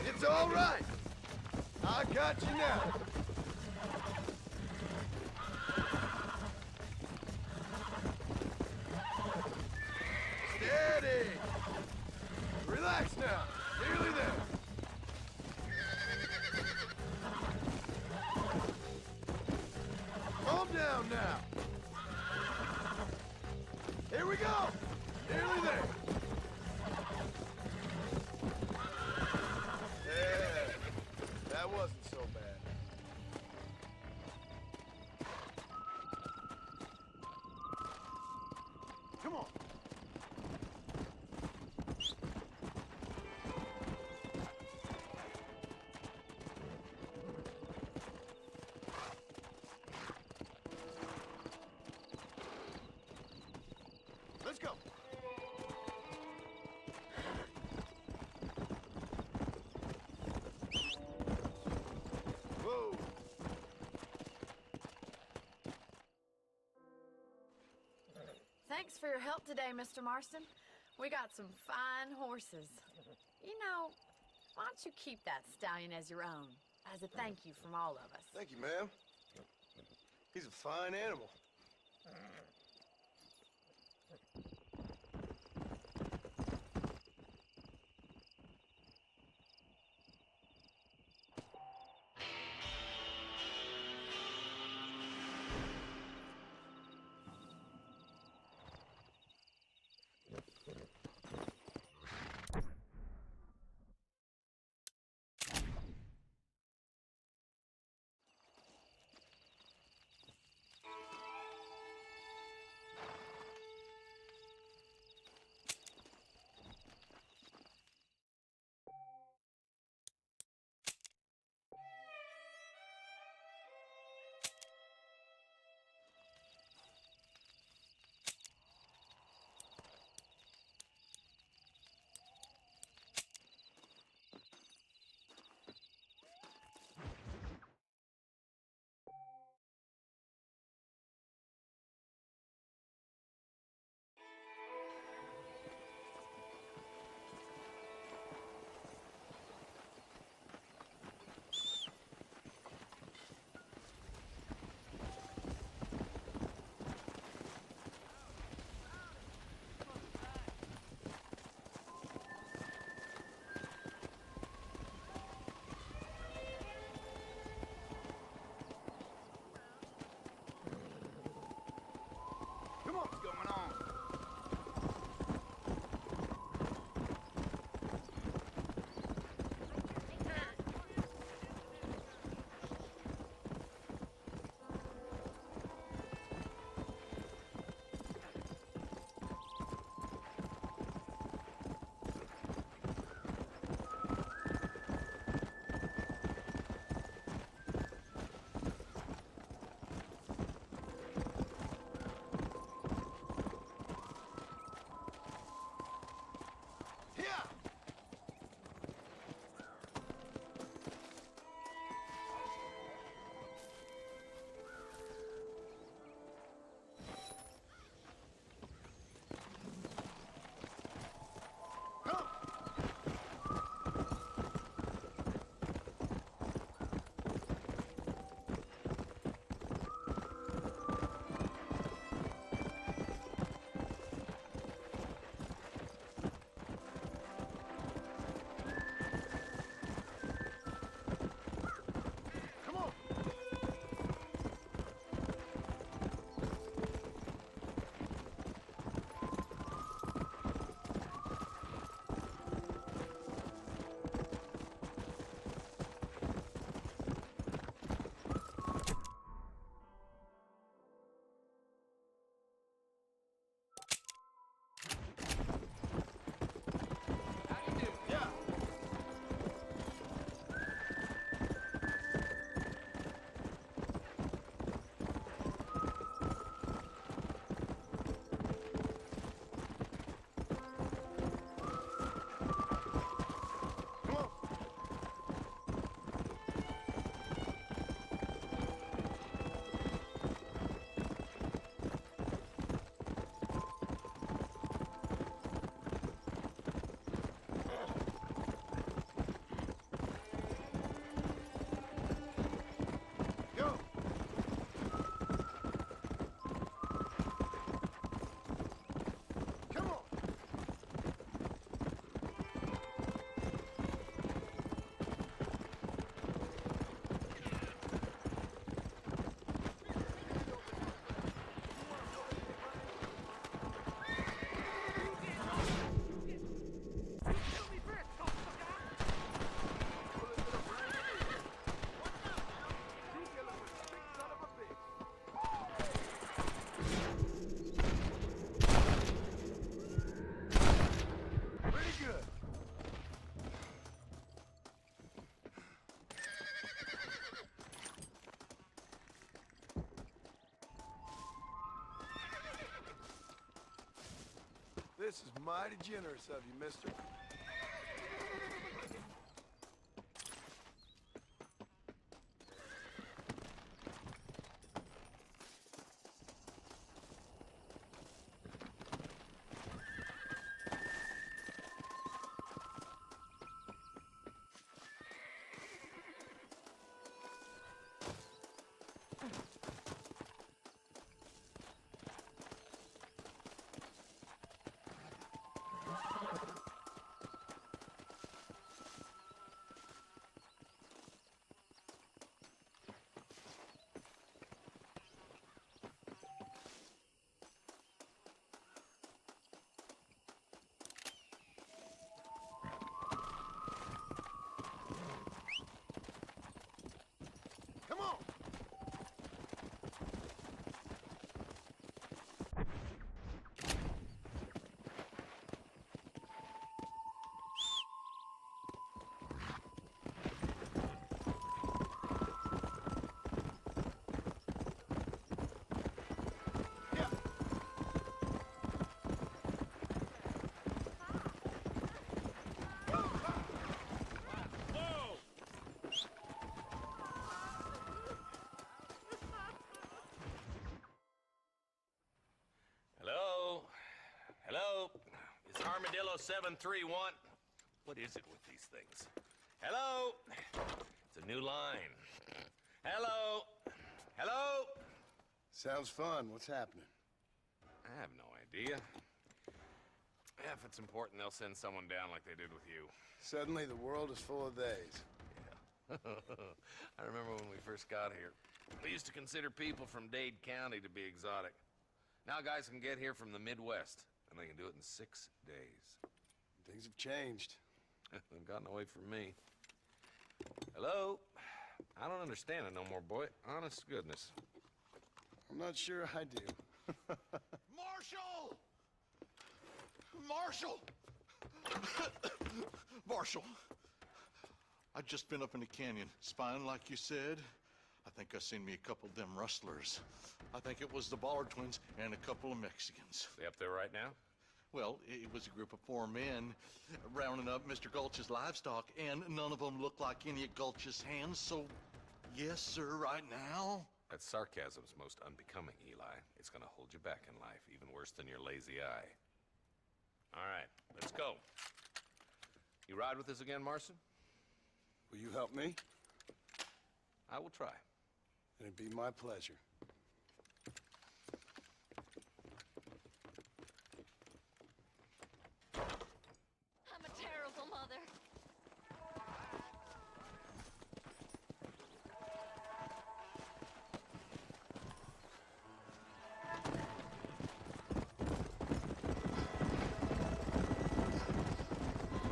It's all right. I got you now. Steady. Relax now. Nearly there. Calm down now. Here we go. Nearly there. Yeah, that wasn't so bad. Come on. Let's go. Whoa. Thanks for your help today, Mr. Marston. We got some fine horses. You know, why don't you keep that stallion as your own, as a thank you from all of us? Thank you, ma'am. He's a fine animal. What's going on? This is mighty generous of you, mister. Come on! Hello? Hello? It's Armadillo 731. What is it with these things? Hello? It's a new line. Hello? Hello? Sounds fun. What's happening? I have no idea. Yeah, if it's important, they'll send someone down like they did with you. Suddenly, the world is full of theys. I remember when we first got here. We used to consider people from Dade County to be exotic. Now guys can get here from the Midwest, and they can do it in 6 days. Things have changed. They've gotten away from me. Hello? I don't understand it no more, boy. Honest to goodness. I'm not sure I do. Marshall! Marshall! Marshall! I've just been up in the canyon, spying like you said. I think I seen me a couple of them rustlers. I think it was the Ballard twins and a couple of Mexicans. They up there right now? Well, it was a group of 4 men rounding up Mr. Gulch's livestock, and none of them looked like any of Gulch's hands, so yes, sir, right now. That sarcasm's most unbecoming, Eli. It's gonna hold you back in life, even worse than your lazy eye. All right, let's go. You ride with us again, Marston? Will you help me? I will try. It'd be my pleasure. I'm a terrible mother.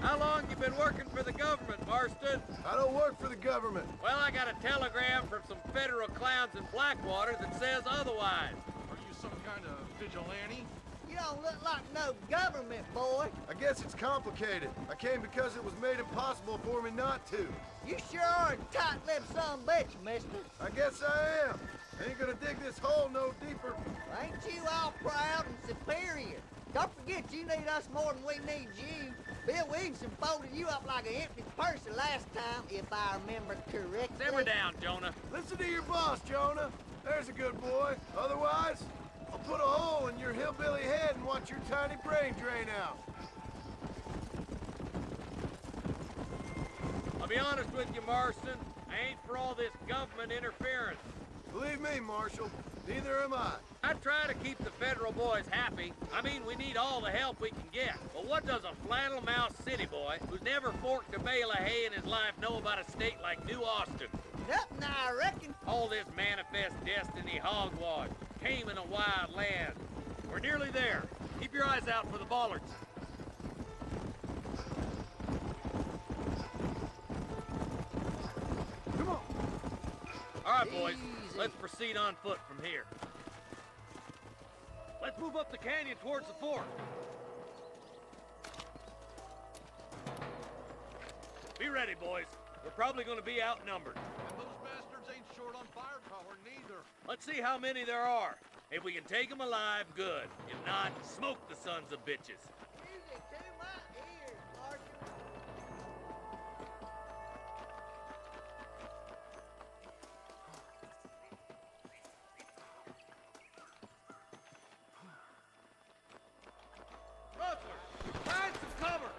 How long you been working for the government, Marston? I don't work for the government. Well, I got a telegram from some federal clowns in Blackwater that says otherwise. Are you some kind of vigilante? You don't look like no government, boy. I guess it's complicated. I came because it was made impossible for me not to. You sure are a tight-lipped son of a bitch, mister. I guess I am. Ain't gonna dig this hole no deeper. Ain't you all proud and superior? Don't forget you need us more than we need you. Bill Williamson folded you up like an empty purse the last time, if I remember correctly. Simmer down, Jonah. Listen to your boss, Jonah. There's a good boy. Otherwise, I'll put a hole in your hillbilly head and watch your tiny brain drain out. I'll be honest with you, Marston. I ain't for all this government interference. Believe me, Marshal, neither am I. I try to keep the federal boys happy. I mean, we need all the help we can get. But what does a flannel-mouthed city boy who's never forked a bale of hay in his life know about a state like New Austin? Nothing, I reckon. All this manifest destiny hogwash, taming a wild land. We're nearly there. Keep your eyes out for the Ballards. Come on. All right, boys. Easy. Let's proceed on foot from here. Let's move up the canyon towards the fort. Be ready, boys. We're probably going to be outnumbered. And those bastards ain't short on firepower, neither. Let's see how many there are. If we can take them alive, good. If not, smoke the sons of bitches. Music to my ears, Marshal. Rustlers, find some cover!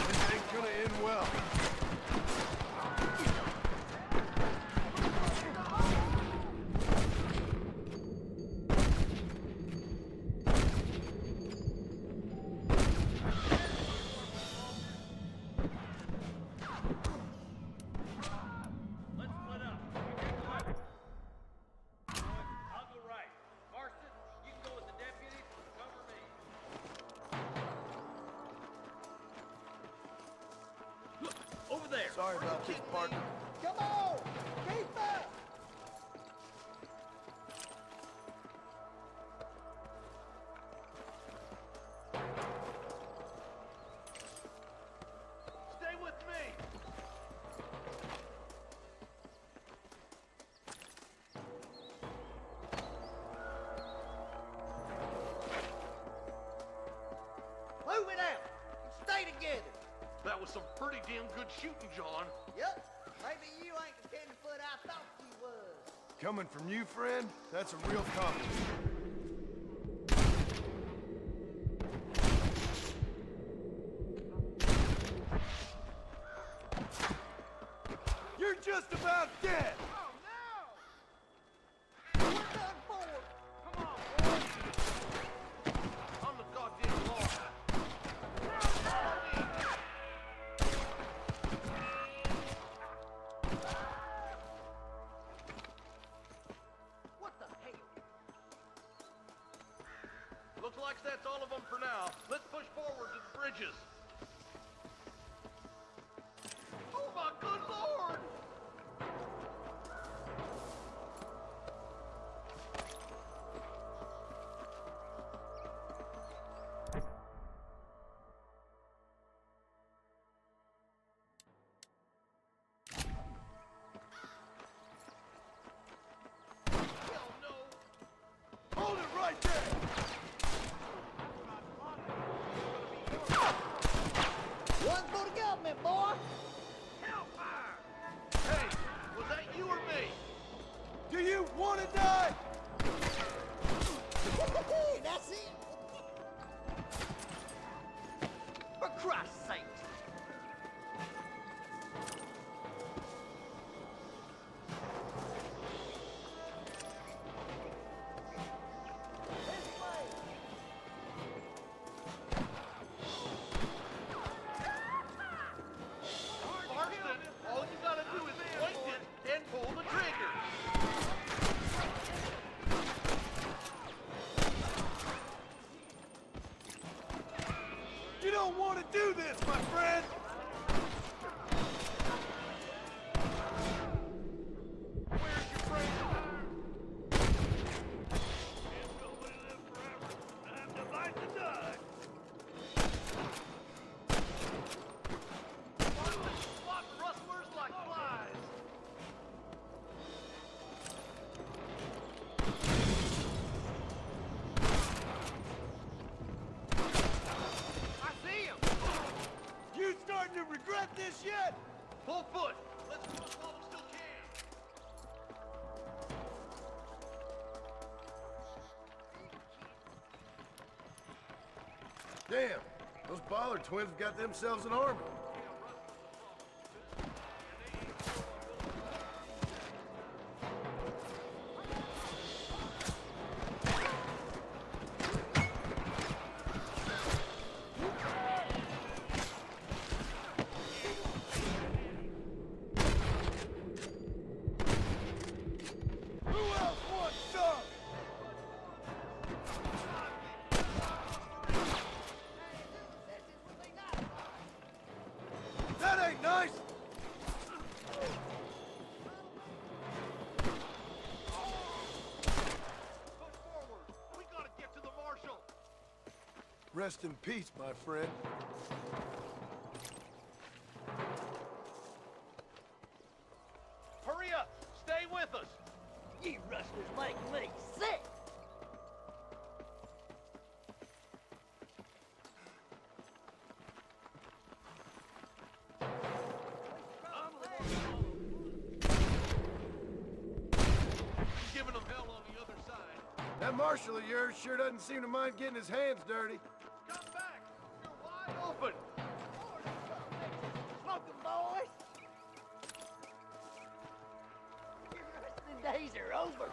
This ain't gonna end well. Let's split up. You take the left. I'll go right. Marston, you can go with the deputies. Cover me. Look, over there. Sorry about this, partner. Come on! Keep up! Stay with me. Move it out! Stay together! That was some pretty damn good shooting, John. Yup. Maybe you ain't the tenderfoot I thought you was. Coming from you, friend, that's a real compliment. You're just about dead! We're done for. Come on, boys. I'm the goddamn law. What the hell? Looks like that's all of them for now. Let's push forward to the bridges. Oh my good lord! Hell no! Hold it right there! One for the government, boy! Hellfire! Hey, was that you or me? Do you want to die? That's it! For Christ's sake! This way! Marston, all you gotta do is point it and pull the trigger. You don't want to do this, my friend! Where's your friend? Swat rustlers like flies. I see him! You starting to regret this yet? Full foot. Let's do it while we still can. Damn, those Bollard twins have got themselves an army. Who else wants some? That ain't nice! Push forward. We gotta get to the marshal. Rest in peace, my friend. Hurry up. Stay with us. You rustlers That marshal of yours sure doesn't seem to mind getting his hands dirty. Come back! You're wide open! Smoking, boys! Your wrestling days are over.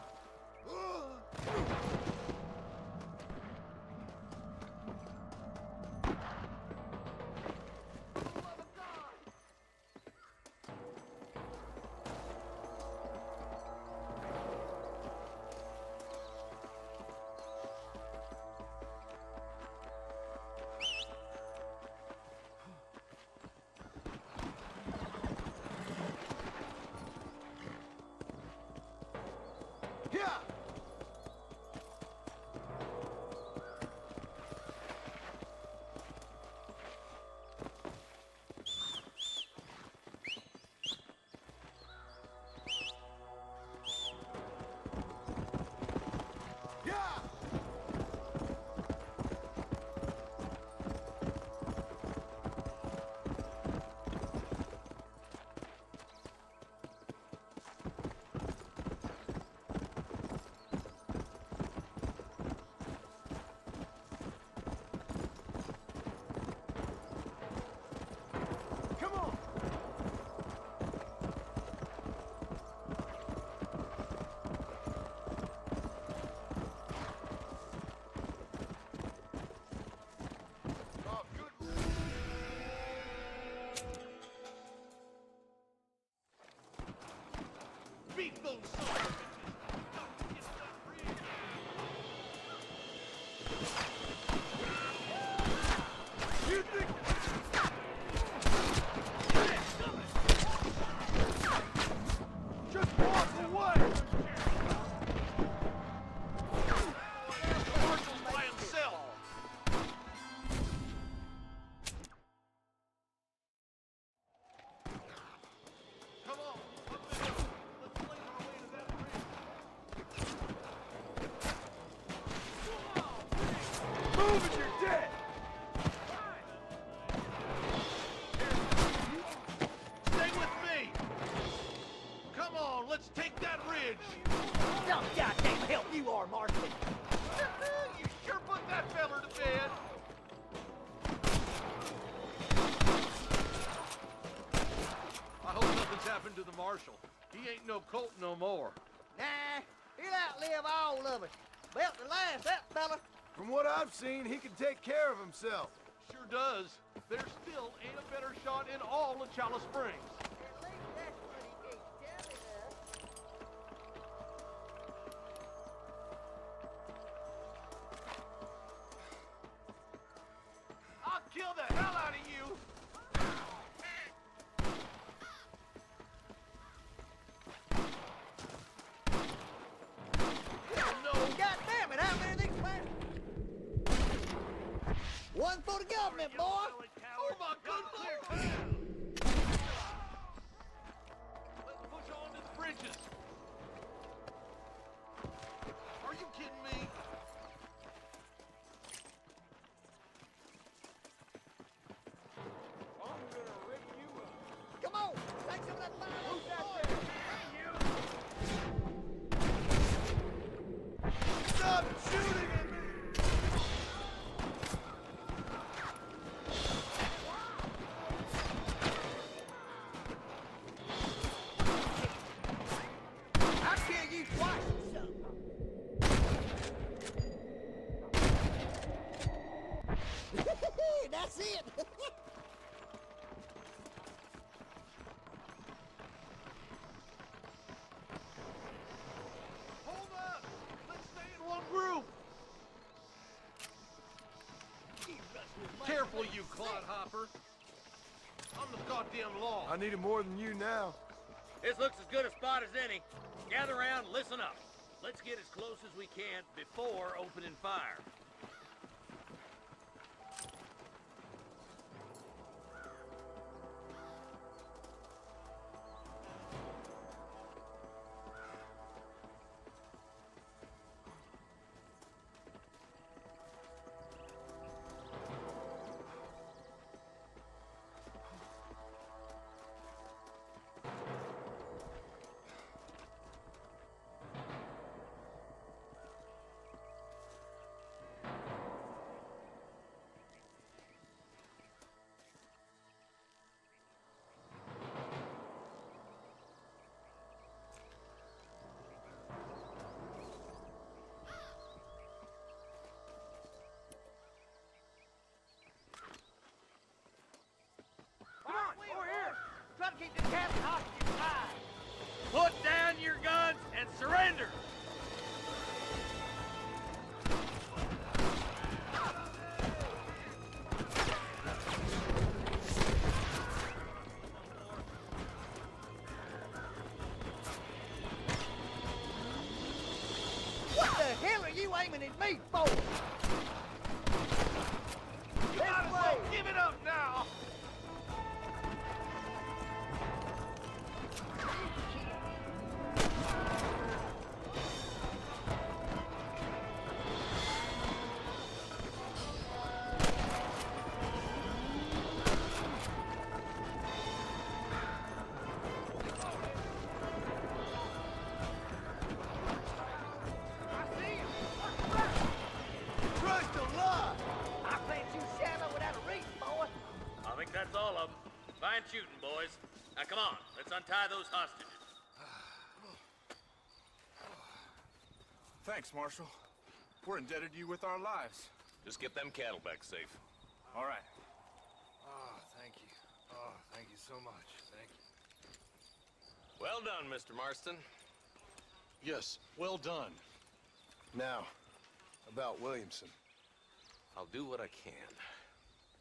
Yeah! Yeah! Come on! Oh, good. Beat those sons of bitches! Don't get that ridge! You think... Just walk away! Marshal's by himself! Come on, up the hill. Let's blaze our way to that bridge. Move and you're dead! Stay with me! Come on, let's take that ridge! Some goddamn help you are, Marshal. You sure put that feller to bed! I hope nothing's happened to the marshal. He ain't no colt no more. Nah, he'll outlive all of us. Built to last, that fella. From what I've seen, he can take care of himself. Sure does. There still ain't a better shot in all of Chalice Springs. At least that's what he keeps telling us. I'll kill the hell out of you! Hell no! God damn it, how many of these plants? One for the government, boy. Oh my good clear town! Let's push on to the bridges. Are you kidding me? Come on, take some of that fire. Who's that Stop shooting at me! I'll kill you twice or something. That's it. Hold up! Let's stay in one group! Careful, you clodhopper! I'm the goddamn law! I need it more than you now. This looks as good a spot as any. Gather around, listen up. Let's get as close as we can before opening fire. hell are you aiming at me for? You might as well give it up now! Christ alive! I think you shallow without a reason, boy. I think that's all of them. Fine shooting, boys. Now come on, let's untie those hostages. Thanks, Marshal. We're indebted to you with our lives. Just get them cattle back safe. All right. Oh, thank you. Oh, thank you so much. Thank you. Well done, Mr. Marston. Yes, well done. Now, about Williamson. I'll do what I can.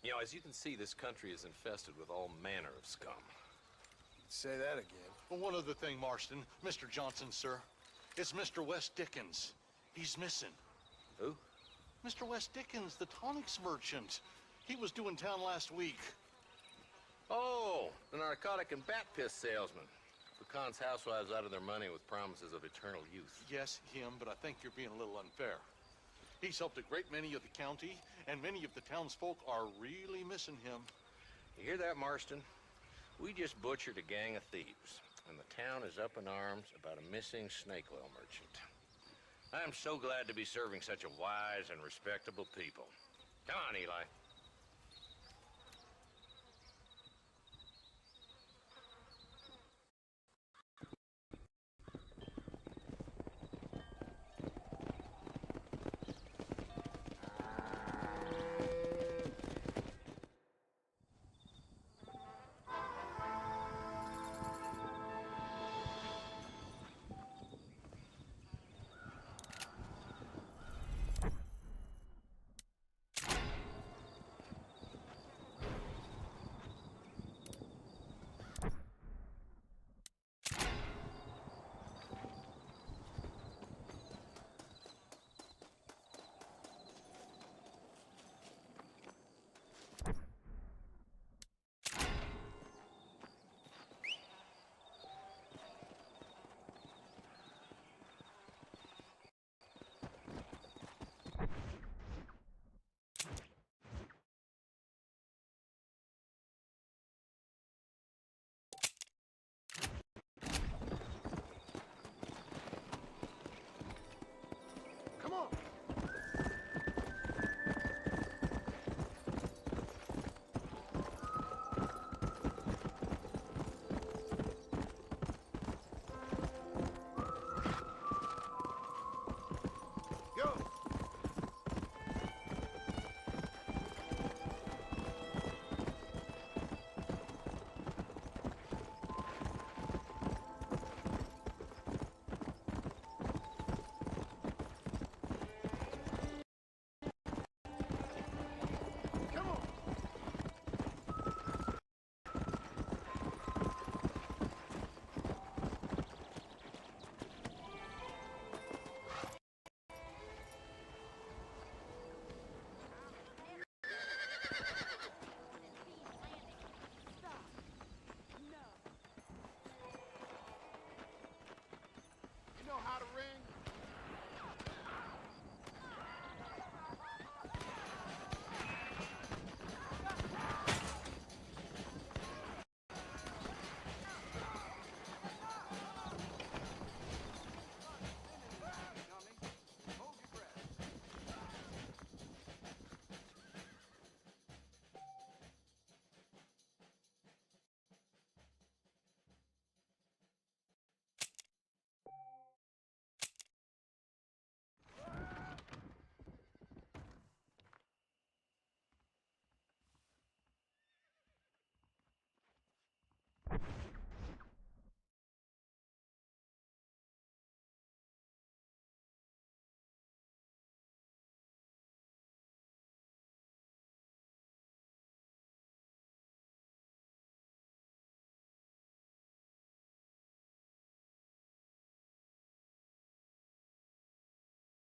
You know, as you can see, this country is infested with all manner of scum. Say that again. Well, one other thing, Marston. Mr. Johnson, sir. It's Mr. West Dickens. He's missing. Who? Mr. West Dickens, the tonics merchant. He was due in town last week. Oh, the narcotic and bat piss salesman. Pecan's housewives out of their money with promises of eternal youth. Yes, him, but I think you're being a little unfair. He's helped a great many of the county, and many of the townsfolk are really missing him. You hear that, Marston? We just butchered a gang of thieves, and the town is up in arms about a missing snake oil merchant. I am so glad to be serving such a wise and respectable people. Come on, Eli.